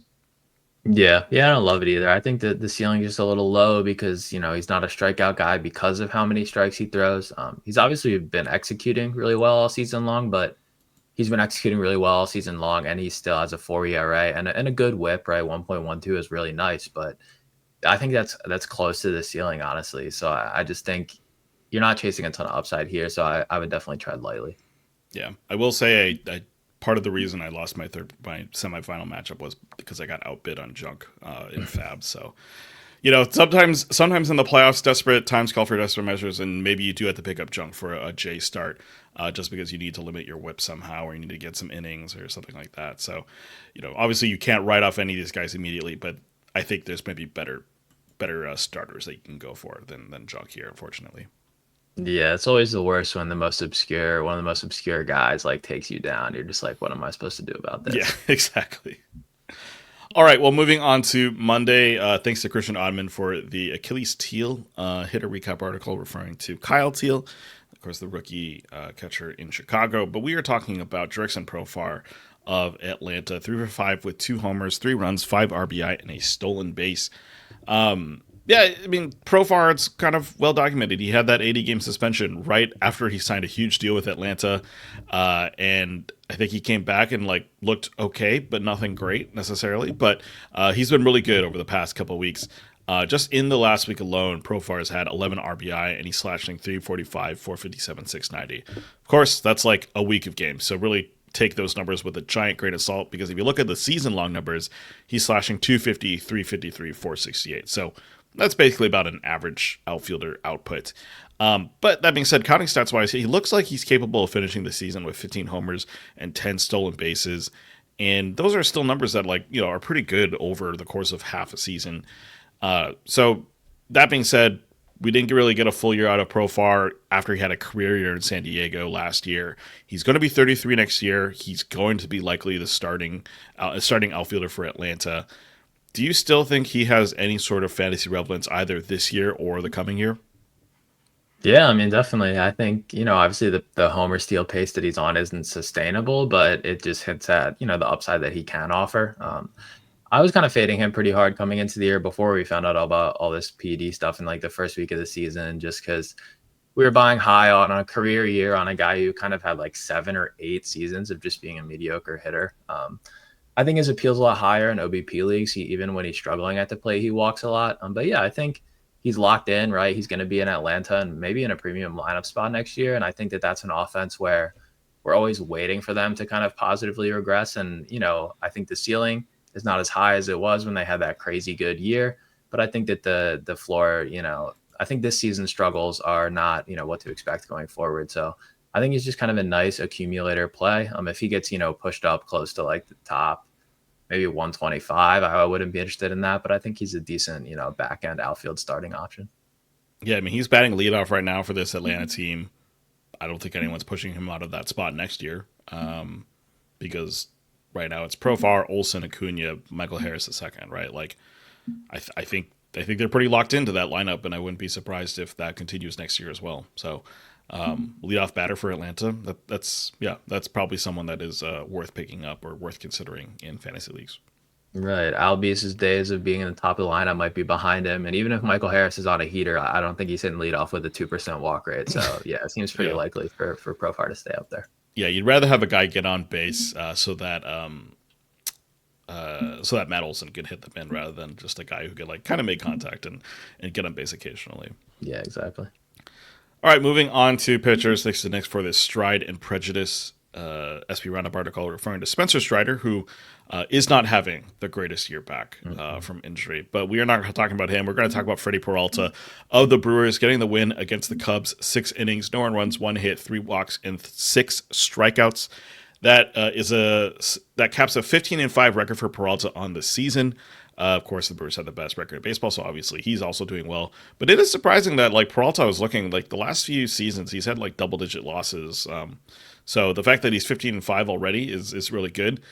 Speaker 2: Yeah, I don't love it either. I think that the ceiling is just a little low because he's not a strikeout guy because of how many strikes he throws. He's obviously been executing really well all season long, but he's been executing really well all season long, and he still has a 4 ERA and a good whip. Right, 1.12 is really nice, but I think that's close to the ceiling, honestly. So I just think you're not chasing a ton of upside here. So I would definitely tread lightly.
Speaker 1: Yeah, I will say I part of the reason I lost my semifinal matchup was because I got outbid on junk in Fab. So sometimes in the playoffs, desperate times call for desperate measures, and maybe you do have to pick up junk for a J start, just because you need to limit your whip somehow, or you need to get some innings or something like that. So, obviously you can't write off any of these guys immediately, but I think there's maybe better starters that you can go for than junk here, unfortunately.
Speaker 2: Yeah, it's always the worst when one of the most obscure guys like takes you down. You're just like, what am I supposed to do about
Speaker 1: Yeah,
Speaker 2: this?
Speaker 1: exactly. All right, well, moving on to Monday, thanks to Christian Oddman for the Achilles Teal hitter recap article referring to Kyle Teal, of course, the rookie catcher in Chicago. But we are talking about Jurickson Profar of Atlanta, 3 for 5 with 2 homers, 3 runs, 5 RBI, and a stolen base. Yeah, I mean, Profar's kind of well documented. He had that 80-game suspension right after he signed a huge deal with Atlanta, and I think he came back and like looked okay, but nothing great necessarily. But he's been really good over the past couple of weeks. Just in the last week alone, Profar has had 11 RBI and he's slashing 345, 457, 690. Of course, that's like a week of games, so really take those numbers with a giant grain of salt, because if you look at the season long numbers, he's slashing 250, 353, 468. So that's basically about an average outfielder output. But that being said, counting stats wise, he looks like he's capable of finishing the season with 15 homers and 10 stolen bases. And those are still numbers that are pretty good over the course of half a season. So that being said, we didn't really get a full year out of Profar after he had a career year in San Diego last year. He's going to be 33 next year. He's going to be likely the starting outfielder for Atlanta. Do you still think he has any sort of fantasy relevance either this year or the coming year?
Speaker 2: Yeah, I mean, definitely. I think, obviously the homer steal pace that he's on isn't sustainable, but it just hits at, the upside that he can offer. I was kind of fading him pretty hard coming into the year before we found out all about all this PD stuff in like the first week of the season, just because we were buying high on a career year on a guy who kind of had like 7 or 8 seasons of just being a mediocre hitter. I think his appeal's a lot higher in OBP leagues. Even when he's struggling at the plate, he walks a lot. But yeah, I think he's locked in, right? He's going to be in Atlanta and maybe in a premium lineup spot next year. And I think that that's an offense where we're always waiting for them to kind of positively regress. And, I think the ceiling is not as high as it was when they had that crazy good year. But I think that the floor, I think this season's struggles are not, what to expect going forward. So I think he's just kind of a nice accumulator play. If he gets, pushed up close to like the top, maybe 125, I wouldn't be interested in that. But I think he's a decent, back end outfield starting option.
Speaker 1: Yeah, I mean, he's batting leadoff right now for this Atlanta team. I don't think anyone's pushing him out of that spot next year, because right now it's Profar, Olsen, Acuna, Michael Harris the second, right? Like, I think they're pretty locked into that lineup, and I wouldn't be surprised if that continues next year as well. So, leadoff batter for Atlanta. That's probably someone that is worth picking up or worth considering in fantasy leagues.
Speaker 2: Right. Albius's days of being in the top of the lineup might be behind him. And even if Michael Harris is on a heater, I don't think he's hitting leadoff with a 2% walk rate. So yeah, it seems pretty
Speaker 1: Yeah,
Speaker 2: likely for Profar to stay up there.
Speaker 1: yeah. You'd rather have a guy get on base so that Matt Olson can hit the pin rather than just a guy who could like kind of make contact and get on base occasionally.
Speaker 2: Yeah, exactly.
Speaker 1: All right, moving on to pitchers. Next for this Stride and Prejudice SP Roundup article referring to Spencer Strider, who is not having the greatest year back from injury. But we are not talking about him. We're going to talk about Freddie Peralta of the Brewers getting the win against the Cubs. 6 innings, no earned runs, 1 hit, 3 walks, and 6 strikeouts. That caps a 15-5 record for Peralta on the season. Of course, the Brewers have the best record in baseball, so obviously he's also doing well. But it is surprising that like Peralta was looking like the last few seasons he's had like double-digit losses. So the fact that he's 15-5 already is really good.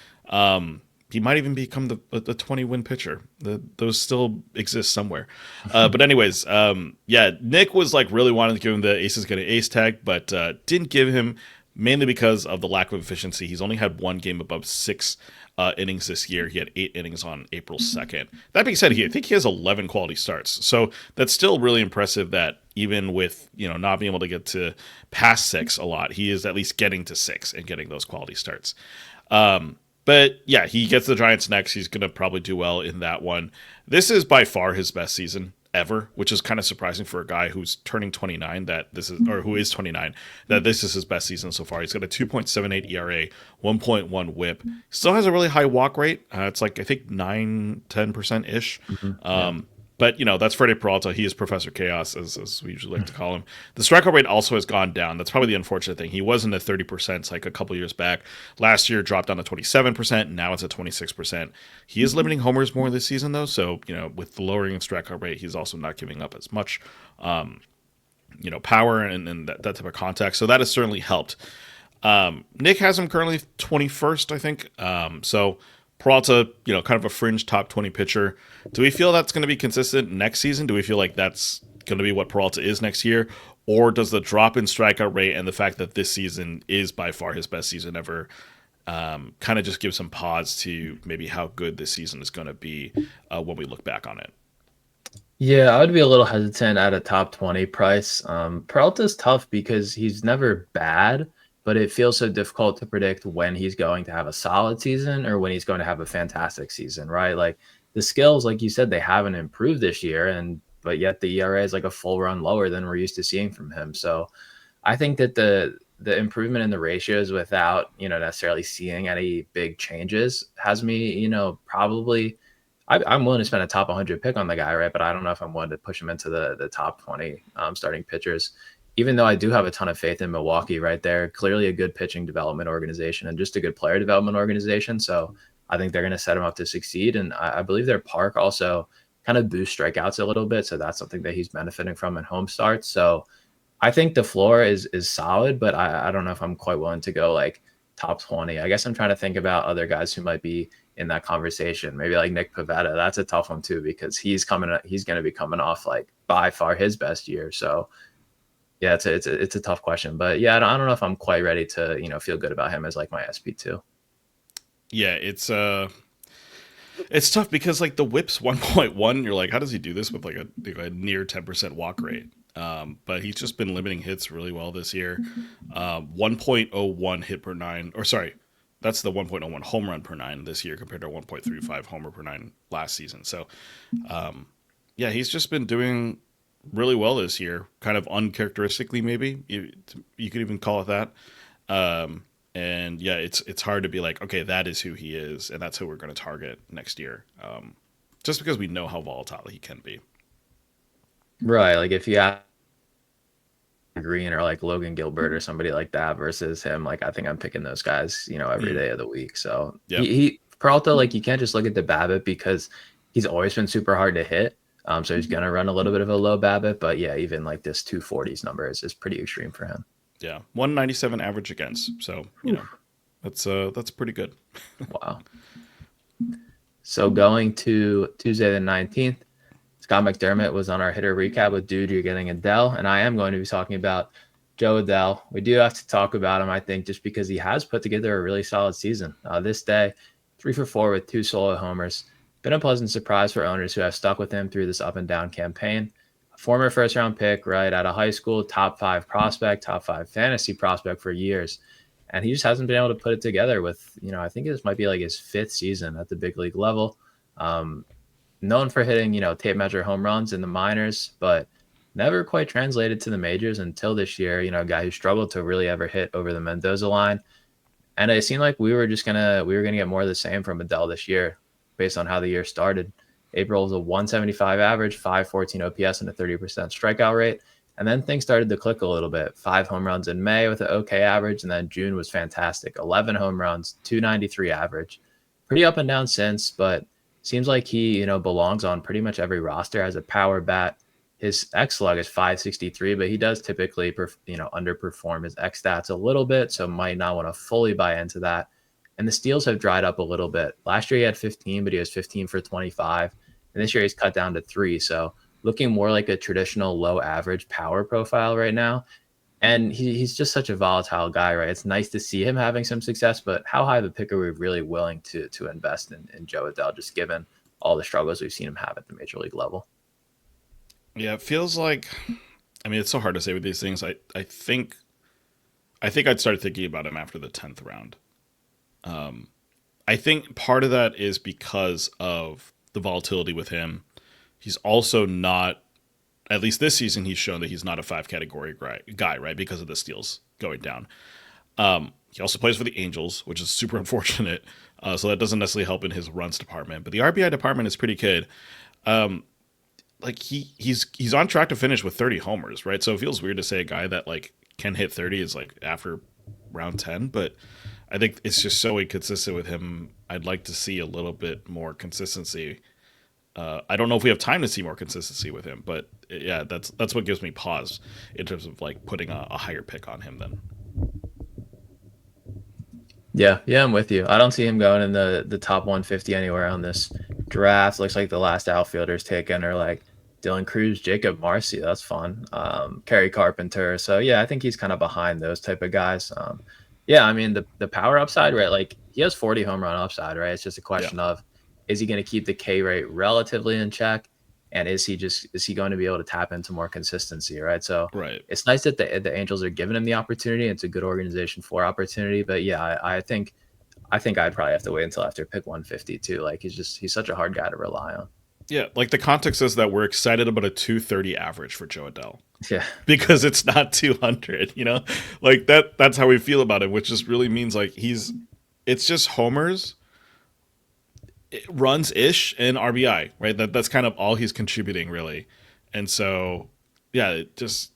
Speaker 1: He might even become the 20-win pitcher. Those still exist somewhere. But anyways, yeah, Nick was like really wanting to give him the aces get an ace tag, but didn't give him, mainly because of the lack of efficiency. He's only had one game above 6 innings this year. He had 8 innings on April 2nd. That being said, I think he has 11 quality starts. So that's still really impressive that even with, not being able to get to past 6 a lot, he is at least getting to 6 and getting those quality starts. But yeah, he gets the Giants next. He's going to probably do well in that one. This is by far his best season ever, which is kind of surprising for a guy who's turning 29 or who is 29, that this is his best season so far. He's got a 2.78 ERA, 1.1 whip. Still has a really high walk rate. It's like, I think 9-10% ish.
Speaker 2: Yeah.
Speaker 1: But, that's Freddie Peralta. He is Professor Chaos, as we usually like to call him. The strikeout rate also has gone down. That's probably the unfortunate thing. He was in the 30% like a couple years back. Last year, dropped down to 27%. Now it's at 26%. He is limiting homers more this season, though. So, with the lowering of strikeout rate, he's also not giving up as much, power and that type of contact. So that has certainly helped. Nick has him currently 21st, I think. So Peralta, kind of a fringe top 20 pitcher. Do we feel that's going to be consistent next season? Do we feel like that's going to be what Peralta is next year? Or does the drop in strikeout rate and the fact that this season is by far his best season ever kind of just give some pause to maybe how good this season is going to be when we look back on it?
Speaker 2: Yeah, I would be a little hesitant at a top 20 price. Peralta's tough because he's never bad, but it feels so difficult to predict when he's going to have a solid season or when he's going to have a fantastic season, right? Like the skills, like you said, they haven't improved this year, but yet the ERA is like a full run lower than we're used to seeing from him. So I think that the improvement in the ratios without, necessarily seeing any big changes has me, probably I'm willing to spend a top 100 pick on the guy, right? But I don't know if I'm willing to push him into the top 20 starting pitchers, even though I do have a ton of faith in Milwaukee, right? They're clearly a good pitching development organization and just a good player development organization. So I think they're going to set him up to succeed. And I believe their park also kind of boosts strikeouts a little bit. So that's something that he's benefiting from in home starts. So I think the floor is solid, but I don't know if I'm quite willing to go like top 20. I guess I'm trying to think about other guys who might be in that conversation. Maybe like Nick Pivetta. That's a tough one too, because he's going to be coming off like by far his best year. So Yeah, it's a tough question, but yeah, I don't know if I'm quite ready to feel good about him as like my SP2.
Speaker 1: Yeah, it's tough because like the whip's 1.1. You're like, how does he do this with like a near 10% walk rate? But he's just been limiting hits really well this year. 1.01 hit per nine, or sorry, that's the 1.01 home run per nine this year compared to 1.35 homer per nine last season. So yeah, he's just been doing really well this year, kind of uncharacteristically, maybe you could even call it that. Um, and yeah, it's hard to be like, okay, that is who he is, and that's who we're going to target next year, just because we know how volatile he can be.
Speaker 2: Right, like if you have Green or like Logan Gilbert or somebody like that versus him, like I think I'm picking those guys, every
Speaker 1: Mm,
Speaker 2: day of the week. So
Speaker 1: yeah,
Speaker 2: he Peralta, like you can't just look at the BABIP because he's always been super hard to hit. So he's gonna run a little bit of a low BABIP, but yeah, even like this 240s number is pretty extreme for him.
Speaker 1: yeah, 197 average against. So
Speaker 2: Oof.
Speaker 1: that's pretty good.
Speaker 2: Wow. So going to Tuesday the 19th, Scott McDermott was on our hitter recap with Dude, You're Getting Adele, and I am going to be talking about Joe Adele. We do have to talk about him, I think, just because he has put together a really solid season. This day, 3 for 4 with 2 solo homers. Been a pleasant surprise for owners who have stuck with him through this up and down campaign. A former first round pick, right out of high school, top 5 prospect, top 5 fantasy prospect for years. And he just hasn't been able to put it together with, I think this might be like his 5th season at the big league level. Um, Known for hitting, tape measure home runs in the minors, but never quite translated to the majors until this year. A guy who struggled to really ever hit over the Mendoza line. And it seemed like we were gonna get more of the same from Adele this year, based on how the year started. April was a 175 average, 514 OPS, and a 30% strikeout rate. And then things started to click a little bit. 5 home runs in May with an okay average, and then June was fantastic. 11 home runs, 293 average. Pretty up and down since, but seems like he, belongs on pretty much every roster. Has a power bat. His X slug is 563, but he does typically, underperform his X stats a little bit, so might not want to fully buy into that. And the steals have dried up a little bit. Last year he had 15, but he was 15 for 25, and this year he's cut down to 3. So looking more like a traditional low average power profile right now. And he's just such a volatile guy, right? It's nice to see him having some success, but how high of a pick are we really willing to invest in Joe Adele, just given all the struggles we've seen him have at the major league level?
Speaker 1: Yeah, it feels like. I mean, it's so hard to say with these things. I think I'd start thinking about him after the 10th round. I think part of that is because of the volatility with him. He's also not, at least this season, he's shown that he's not a 5 category guy, right? Because of the steals going down. He also plays for the Angels, which is super unfortunate. So that doesn't necessarily help in his runs department. But the RBI department is pretty good. Like he's on track to finish with 30 homers, right? So it feels weird to say a guy that like can hit 30 is like after round 10, but I think it's just so inconsistent with him. I'd like to see a little bit more consistency. I don't know if we have time to see more consistency with him, but yeah, that's what gives me pause in terms of like putting a higher pick on him then.
Speaker 2: Yeah, I'm with you. I don't see him going in the top 150 anywhere on this draft. Looks like the last outfielders taken are like Dylan Cruz, Jacob Marcy. That's fun. Kerry Carpenter. So yeah, I think he's kind of behind those type of guys. Yeah, I mean the power upside, right? Like he has 40 home run upside, right? It's just a
Speaker 1: Yeah,
Speaker 2: question of is he going to keep the K rate relatively in check, and is he going to be able to tap into more consistency, right? So
Speaker 1: right.
Speaker 2: it's nice that the Angels are giving him the opportunity. It's a good organization for opportunity, but yeah, I think I'd probably have to wait until after pick 150 too. Like he's such a hard guy to rely on.
Speaker 1: Yeah, like the context is that we're excited about a 230 average for Joe Adele
Speaker 2: Yeah.
Speaker 1: because it's not 200, like that's how we feel about him, which just really means like it's just homers, runs ish, and RBI, right? That's kind of all he's contributing really. And so yeah, it just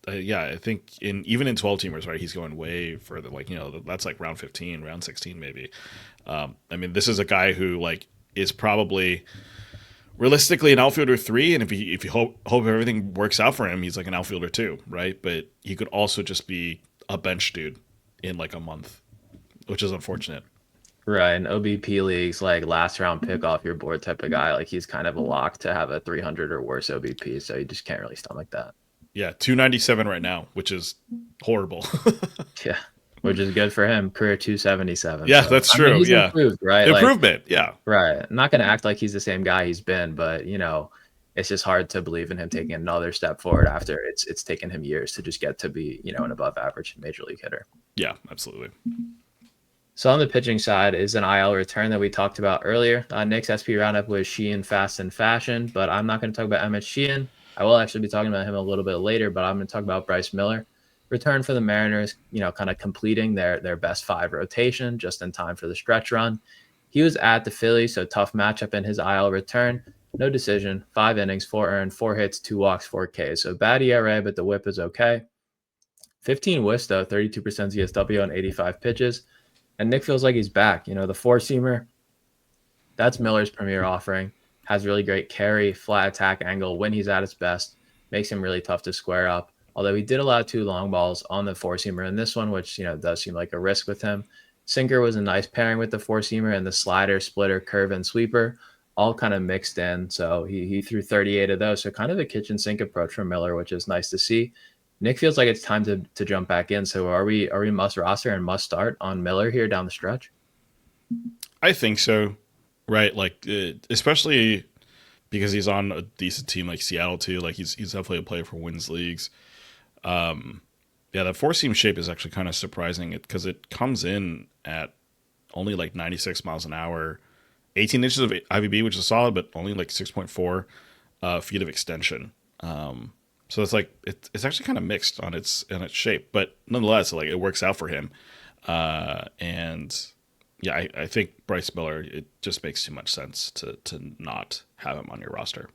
Speaker 1: yeah, I think even in 12 teamers, right, he's going way further. Like that's like round 15, round 16 maybe. I mean, this is a guy who like is probably realistically an outfielder 3, and if you hope everything works out for him, he's like an outfielder 2, right? But he could also just be a bench dude in like a month, which is unfortunate.
Speaker 2: Right. And OBP leagues, like last round pick off your board type of guy, like he's kind of a lock to have a 300 or worse OBP. So you just can't really stomach that.
Speaker 1: Yeah, 297 right now, which is horrible.
Speaker 2: Yeah, which is good for him. Career 277.
Speaker 1: Yeah,
Speaker 2: So
Speaker 1: that's
Speaker 2: I mean,
Speaker 1: true.
Speaker 2: he's
Speaker 1: Yeah.
Speaker 2: improved, right? Like,
Speaker 1: Improvement. Yeah.
Speaker 2: right. I'm not gonna act like he's the same guy he's been, but it's just hard to believe in him taking another step forward after it's taken him years to just get to be, an above average major league hitter.
Speaker 1: Yeah, absolutely.
Speaker 2: So on the pitching side is an IL return that we talked about earlier. Nick's SP roundup was Sheehan, Fast, and Fashion, but I'm not going to talk about Emmett Sheehan. I will actually be talking about him a little bit later, but I'm going to talk about Bryce Miller. Return for the Mariners, kind of completing their best five rotation just in time for the stretch run. He was at the Phillies, so tough matchup in his IL return. No decision, 5 innings, 4 earned, 4 hits, 2 walks, 4 Ks. So bad ERA, but the whip is okay. 15 whiffs though, 32% ZSW on 85 pitches. And Nick feels like he's back. The four seamer, that's Miller's premier offering. Has really great carry, flat attack angle when he's at his best. Makes him really tough to square up. Although he did allow 2 long balls on the four seamer in this one, which does seem like a risk with him. Sinker was a nice pairing with the four seamer, and the slider, splitter, curve, and sweeper all kind of mixed in. So he threw 38 of those. So kind of a kitchen sink approach from Miller, which is nice to see. Nick feels like it's time to jump back in. So are we must roster and must start on Miller here down the stretch?
Speaker 1: I think so. Right. Like, especially because he's on a decent team like Seattle too. Like he's definitely a player for wins leagues. Yeah, that four seam shape is actually kind of surprising because it comes in at only like 96 miles an hour, 18 inches of IVB, which is solid, but only like 6.4 feet of extension. So it's like it's actually kind of mixed on its shape, but nonetheless, like it works out for him. And yeah, I think Bryce Miller, it just makes too much sense to not have him on your roster.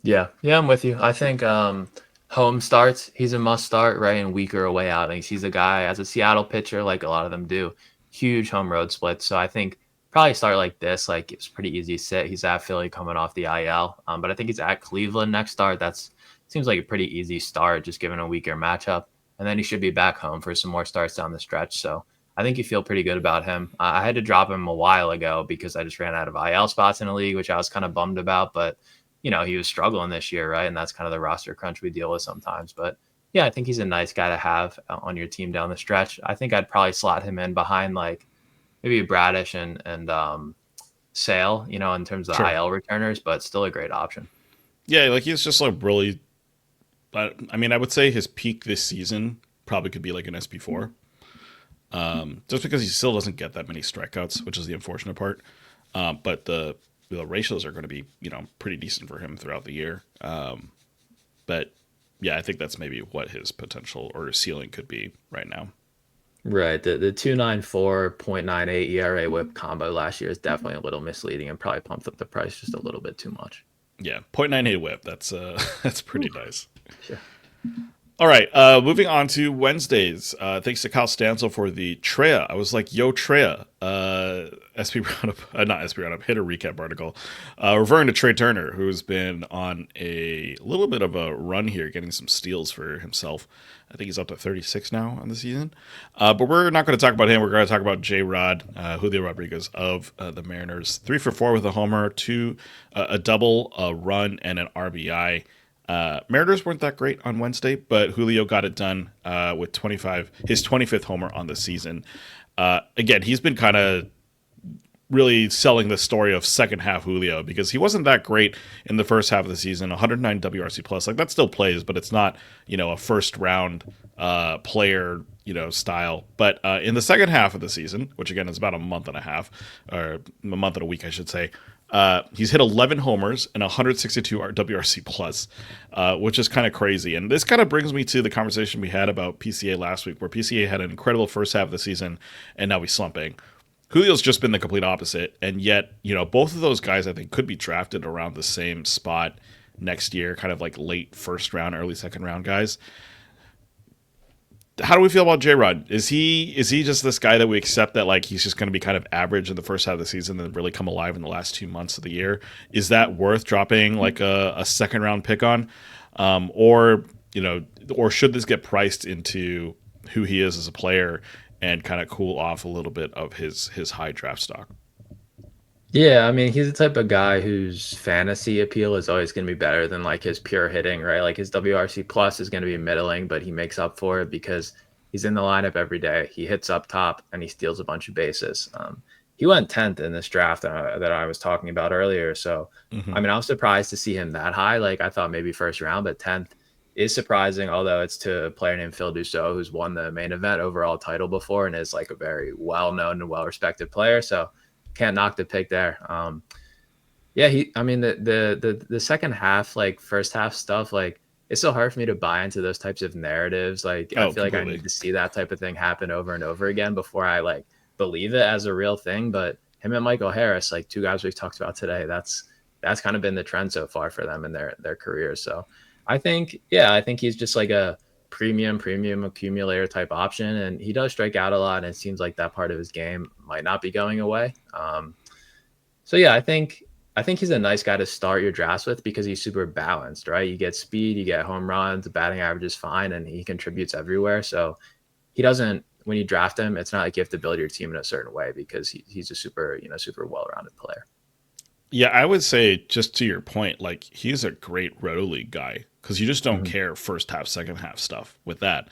Speaker 2: Yeah, I'm with you. I think home starts, he's a must start, right? And weaker away outings. He's a guy as a Seattle pitcher, like a lot of them do, huge home road splits. So I think probably start like this. Like it's pretty easy to sit. He's at Philly coming off the IL, but I think he's at Cleveland next start. That's seems like a pretty easy start, just given a weaker matchup. And then he should be back home for some more starts down the stretch. So I think you feel pretty good about him. I had to drop him a while ago because I just ran out of IL spots in the league, which I was kind of bummed about. But he was struggling this year, right? And that's kind of the roster crunch we deal with sometimes. But yeah, I think he's a nice guy to have on your team down the stretch. I think I'd probably slot him in behind like maybe Bradish and Sale, in terms of
Speaker 1: Sure.
Speaker 2: IL returners, but still a great option.
Speaker 1: Yeah, like he's just like really. I mean, I would say his peak this season probably could be like an SP4, just because he still doesn't get that many strikeouts, which is the unfortunate part. But the ratios are going to be pretty decent for him throughout the year. But yeah, I think that's maybe what his potential or ceiling could be right now.
Speaker 2: Right. The 294.98 ERA whip combo last year is definitely a little misleading and probably pumped up the price just a little bit too much.
Speaker 1: Yeah, 0.98 whip. That's that's pretty nice.
Speaker 2: Sure.
Speaker 1: All right, moving on to Wednesdays. Thanks to Kyle Stansel for the Treya. I was like, yo, Treya. SP Roundup, not SP Roundup, hitter recap article, referring to Trey Turner, who's been on a little bit of a run here, getting some steals for himself. I think he's up to 36 now on the season. But we're not going to talk about him. We're going to talk about J-Rod, Julio Rodriguez of the Mariners. 3 for 4 with a homer, a double, a run, and an RBI. Mariners weren't that great on Wednesday, but Julio got it done with his 25th homer on the season. Again, he's been kind of really selling the story of second half Julio because he wasn't that great in the first half of the season. 109 WRC plus, like that still plays, but it's not a first round player style. But in the second half of the season, which again is about a month and a half or a month and a week, I should say. He's hit 11 homers and 162 WRC plus, which is kind of crazy. And this kind of brings me to the conversation we had about PCA last week, where PCA had an incredible first half of the season, and now he's slumping. Julio's just been the complete opposite, and yet, both of those guys I think could be drafted around the same spot next year, kind of like late first round, early second round guys. How do we feel about J-Rod? Is he just this guy that we accept that like he's just going to be kind of average in the first half of the season and really come alive in the last 2 months of the year? Is that worth dropping like a second round pick on, or should this get priced into who he is as a player and kind of cool off a little bit of his high draft stock?
Speaker 2: Yeah, I mean, he's the type of guy whose fantasy appeal is always going to be better than like his pure hitting, right? Like his WRC plus is going to be middling, but he makes up for it because he's in the lineup every day. He hits up top and he steals a bunch of bases. He went 10th in this draft that I was talking about earlier. So,
Speaker 1: Hmm.
Speaker 2: I mean, I was surprised to see him that high. Like I thought maybe first round, but 10th is surprising, although it's to a player named Phil Dussault, who's won the main event overall title before and is like a very well known and well respected player. So, can't knock the pick there. Yeah, I mean the second half, like first half stuff, like it's so hard for me to buy into those types of narratives. Like I
Speaker 1: Oh,
Speaker 2: feel like I
Speaker 1: completely.
Speaker 2: need to see that type of thing happen over and over again before I like believe it as a real thing. But him and Michael Harris, like two guys we've talked about today, that's kind of been the trend so far for them in their careers. So I think, yeah, I think he's just like a premium accumulator type option, and he does strike out a lot, and it seems like that part of his game might not be going away. So yeah, I think he's a nice guy to start your drafts with because he's super balanced, right? You get speed, you get home runs, the batting average is fine, and he contributes everywhere. So he doesn't when you draft him, it's not like you have to build your team in a certain way because he's a super well-rounded player.
Speaker 1: Yeah, I would say just to your point, like he's a great roto league guy because you just don't
Speaker 2: Mhm.
Speaker 1: care first half, second half stuff with that.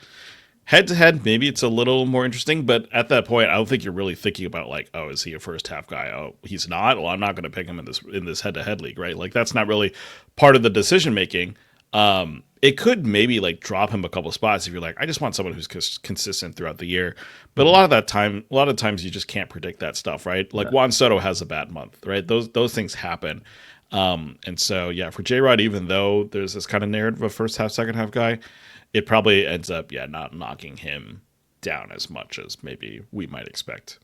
Speaker 1: Head to head, maybe it's a little more interesting, but at that point, I don't think you're really thinking about like, oh, is he a first half guy? Oh, he's not. Well, I'm not going to pick him in this head to head league, right? Like that's not really part of the decision making. It could maybe like drop him a couple spots if you're like, I just want someone who's consistent throughout the year. But
Speaker 2: Mhm.
Speaker 1: a lot of times you just can't predict that stuff, right? Like
Speaker 2: No.
Speaker 1: Juan Soto has a bad month, right? Those things happen. And so yeah, for J Rod, even though there's this kind of narrative of first half, second half guy, it probably ends up not knocking him down as much as maybe we might expect.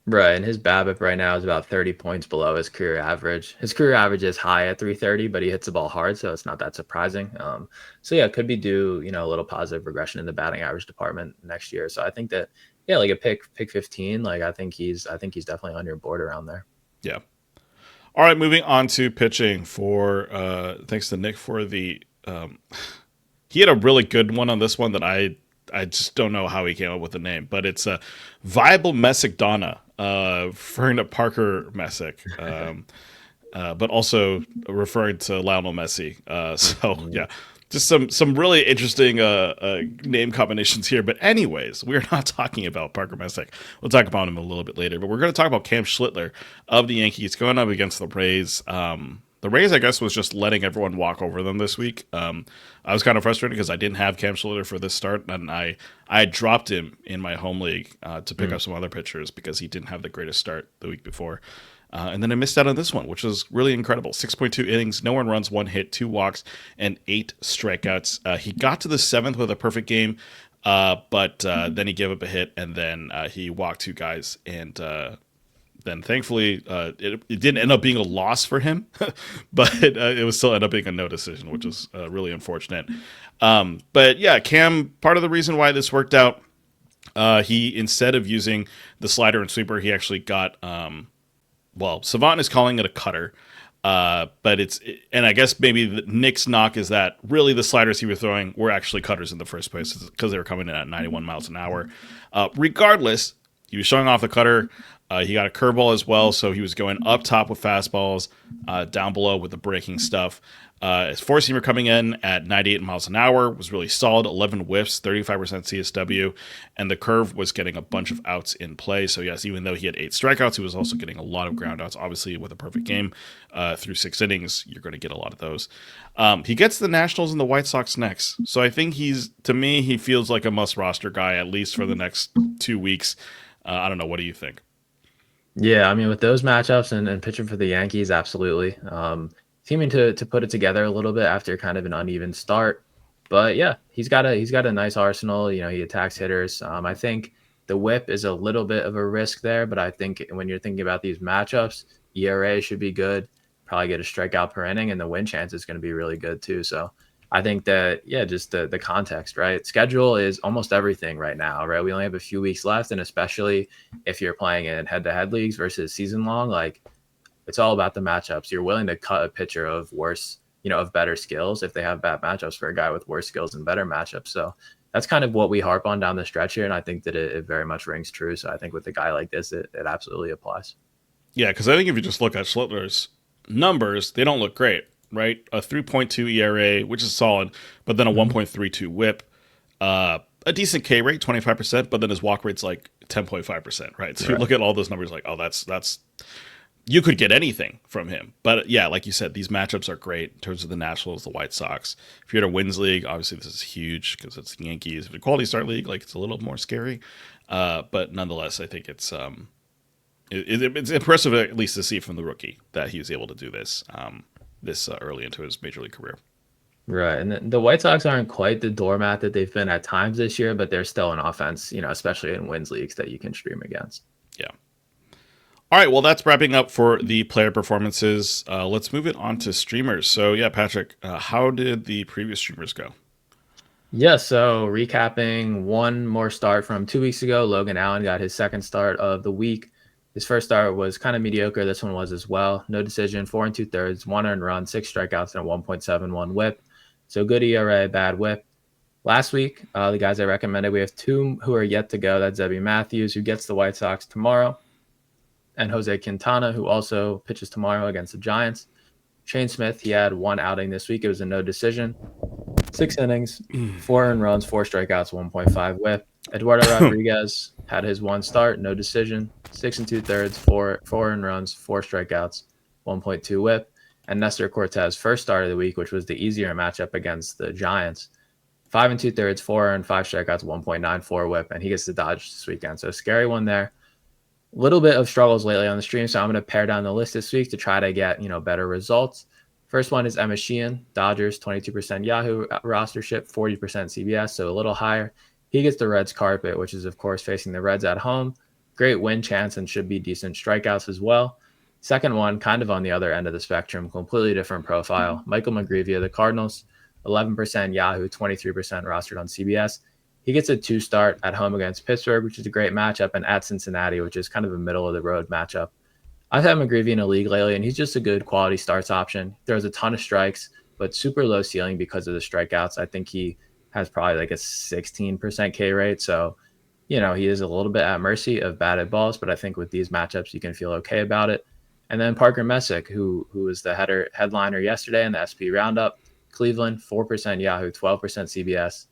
Speaker 2: Right, and his BABIP right now is about 30 points below his career average. His career average is high at 330, but he hits the ball hard, so it's not that surprising. So yeah, it could be due, a little positive regression in the batting average department next year. So I think that, yeah, like a pick 15, like I think he's definitely on your board around there.
Speaker 1: Yeah. All right, moving on to pitching for thanks to Nick for the he had a really good one on this one that I just don't know how he came up with the name, but it's a viable Messick Donna, referring to Parker Messick. But also referring to Lionel Messi. So
Speaker 2: Mhm.
Speaker 1: yeah, just some really interesting name combinations here. But anyways, we're not talking about Parker Messick. We'll talk about him a little bit later. But we're going to talk about Cam Schlittler of the Yankees going up against the Rays. The Rays, I guess, was just letting everyone walk over them this week. I was kind of frustrated because I didn't have Cam Schlitter for this start, and I dropped him in my home league to pick
Speaker 2: Mm.
Speaker 1: up some other pitchers because he didn't have the greatest start the week before. And then I missed out on this one, which was really incredible. 6.2 innings, no one runs, one hit, two walks, and eight strikeouts. He got to the seventh with a perfect game, but then he gave up a hit, and then he walked two guys. And then thankfully, it didn't end up being a loss for him, but it was still end up being a no decision, which was really unfortunate. But yeah, Cam, part of the reason why this worked out, he, instead of using the slider and sweeper, he actually got well, Savant is calling it a cutter, but and I guess maybe Nick's knock is that really the sliders he was throwing were actually cutters in the first place because they were coming in at 91 miles an hour. Regardless, he was showing off the cutter. He got a curveball as well, so he was going up top with fastballs, down below with the breaking stuff. His four seamer coming in at 98 miles an hour was really solid. 11 whiffs, 35% CSW, and the curve was getting a bunch of outs in play. So yes, even though he had eight strikeouts, he was also getting a lot of ground outs. Obviously, with a perfect game through six innings, you're going to get a lot of those. He gets the Nationals and the White Sox next, so I think to me, he feels like a must roster guy at least for the next 2 weeks. I don't know. What do you think?
Speaker 2: Yeah, I mean, with those matchups and pitching for the Yankees, absolutely. Seeming to put it together a little bit after kind of an uneven start, but yeah, he's got a nice arsenal. He attacks hitters. I think the WHIP is a little bit of a risk there, but I think when you're thinking about these matchups, ERA should be good. Probably get a strikeout per inning, and the win chance is going to be really good too. So I think that, yeah, just the context, right? Schedule is almost everything right now, right? We only have a few weeks left, and especially if you're playing in head-to-head leagues versus season long, like it's all about the matchups. You're willing to cut a pitcher of worse, of better skills if they have bad matchups for a guy with worse skills and better matchups. So that's kind of what we harp on down the stretch here, and I think that it very much rings true. So I think with a guy like this, it absolutely applies.
Speaker 1: Yeah, because I think if you just look at Schlittler's numbers, they don't look great, right? A 3.2 ERA, which is solid, but then a 1.32 WHIP, a decent K rate, 25%, but then his walk rate's like 10.5%, right? So you look at all those numbers like, oh, that's you could get anything from him. But yeah, like you said, these matchups are great in terms of the Nationals, the White Sox. If you're in a wins league, obviously this is huge because it's the Yankees. If you're a quality start league, like it's a little more scary. But nonetheless, I think it's impressive at least to see from the rookie that he was able to do this early into his major league career.
Speaker 2: Right. And the White Sox aren't quite the doormat that they've been at times this year, but they're still an offense, especially in wins leagues that you can stream against.
Speaker 1: Yeah. All right, well, that's wrapping up for the player performances. Let's move it on to streamers. So, yeah, Patrick, how did the previous streamers go?
Speaker 2: Yeah, so recapping one more start from 2 weeks ago, Logan Allen got his second start of the week. His first start was kind of mediocre. This one was as well. No decision, 4 2/3, 1 earned run, 6 strikeouts, and a 1.71 WHIP. So good ERA, bad WHIP. Last week, the guys I recommended, we have two who are yet to go. That's Zebby Matthews, who gets the White Sox tomorrow, and Jose Quintana, who also pitches tomorrow against the Giants. Shane Smith, he had one outing this week. It was a no decision. 6 innings, 4 earned runs, 4 strikeouts, 1.5 WHIP. Eduardo Rodriguez had his one start, no decision. 6 2/3, 4 earned runs, 4 strikeouts, 1.2 WHIP. And Nestor Cortez, first start of the week, which was the easier matchup against the Giants. 5 2/3, 4 earned, 5 strikeouts, 1.94 WHIP, and he gets the Dodgers this weekend. So scary one there. Little bit of struggles lately on the stream, so I'm going to pare down the list this week to try to get better results. First one is Emma Sheehan, Dodgers, 22% Yahoo rostership, 40% CBS, so a little higher. He gets the Reds carpet, which is of course facing the Reds at home. Great win chance and should be decent strikeouts as well. Second one, kind of on the other end of the spectrum, completely different profile. Michael McGreevy of the Cardinals, 11% Yahoo, 23% rostered on CBS. He gets a 2 start at home against Pittsburgh, which is a great matchup, and at Cincinnati, which is kind of a middle-of-the-road matchup. I've had McGreevy in a league lately, and he's just a good quality starts option. He throws a ton of strikes, but super low ceiling because of the strikeouts. I think he has probably like a 16% K rate, so he is a little bit at mercy of batted balls, but I think with these matchups, you can feel okay about it. And then Parker Messick, who was the headliner yesterday in the SP Roundup, Cleveland, 4% Yahoo, 12% CBS.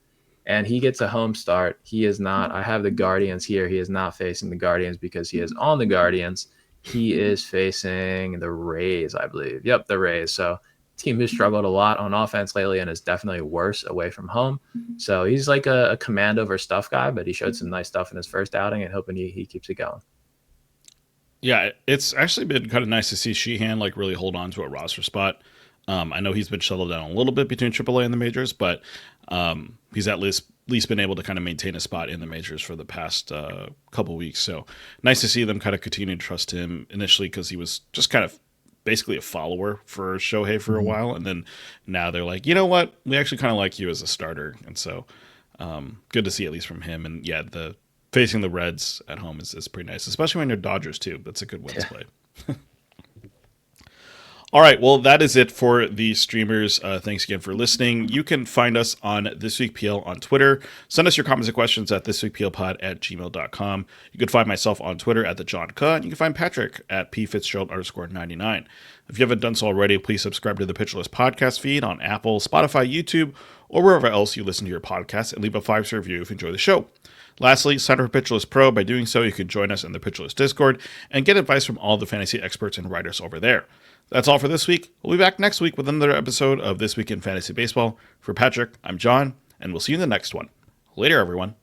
Speaker 2: And he gets a home start. He is not, I have the Guardians here. He is not facing the Guardians because he is on the Guardians. He is facing the Rays, I believe. Yep, the Rays. So team who struggled a lot on offense lately and is definitely worse away from home. So he's like a command over stuff guy, but he showed some nice stuff in his first outing and hoping he keeps it going.
Speaker 1: Yeah, it's actually been kind of nice to see Sheehan like really hold on to a roster spot. I know he's been shuttled down a little bit between AAA and the majors, but he's at least been able to kind of maintain a spot in the majors for the past couple weeks. So nice to see them kind of continue to trust him initially because he was just kind of basically a follower for Shohei for a while. And then now they're like, you know what? We actually kind of like you as a starter. And so good to see at least from him. And yeah, the facing the Reds at home is pretty nice, especially when you're Dodgers too. That's a good wins play. All right, well, that is it for the streamers. Thanks again for listening. You can find us on This Week PL on Twitter. Send us your comments and questions at thisweekplpod@gmail.com. You can find myself on Twitter at @thejohncuh, and you can find Patrick at pfitzgerald_99. If you haven't done so already, please subscribe to the Pitcher List podcast feed on Apple, Spotify, YouTube, or wherever else you listen to your podcasts, and leave a 5-star review if you enjoy the show. Lastly, sign up for Pitcher List Pro. By doing so, you can join us in the Pitcher List Discord and get advice from all the fantasy experts and writers over there. That's all for this week. We'll be back next week with another episode of This Week in Fantasy Baseball. For Patrick, I'm John, and we'll see you in the next one. Later, everyone.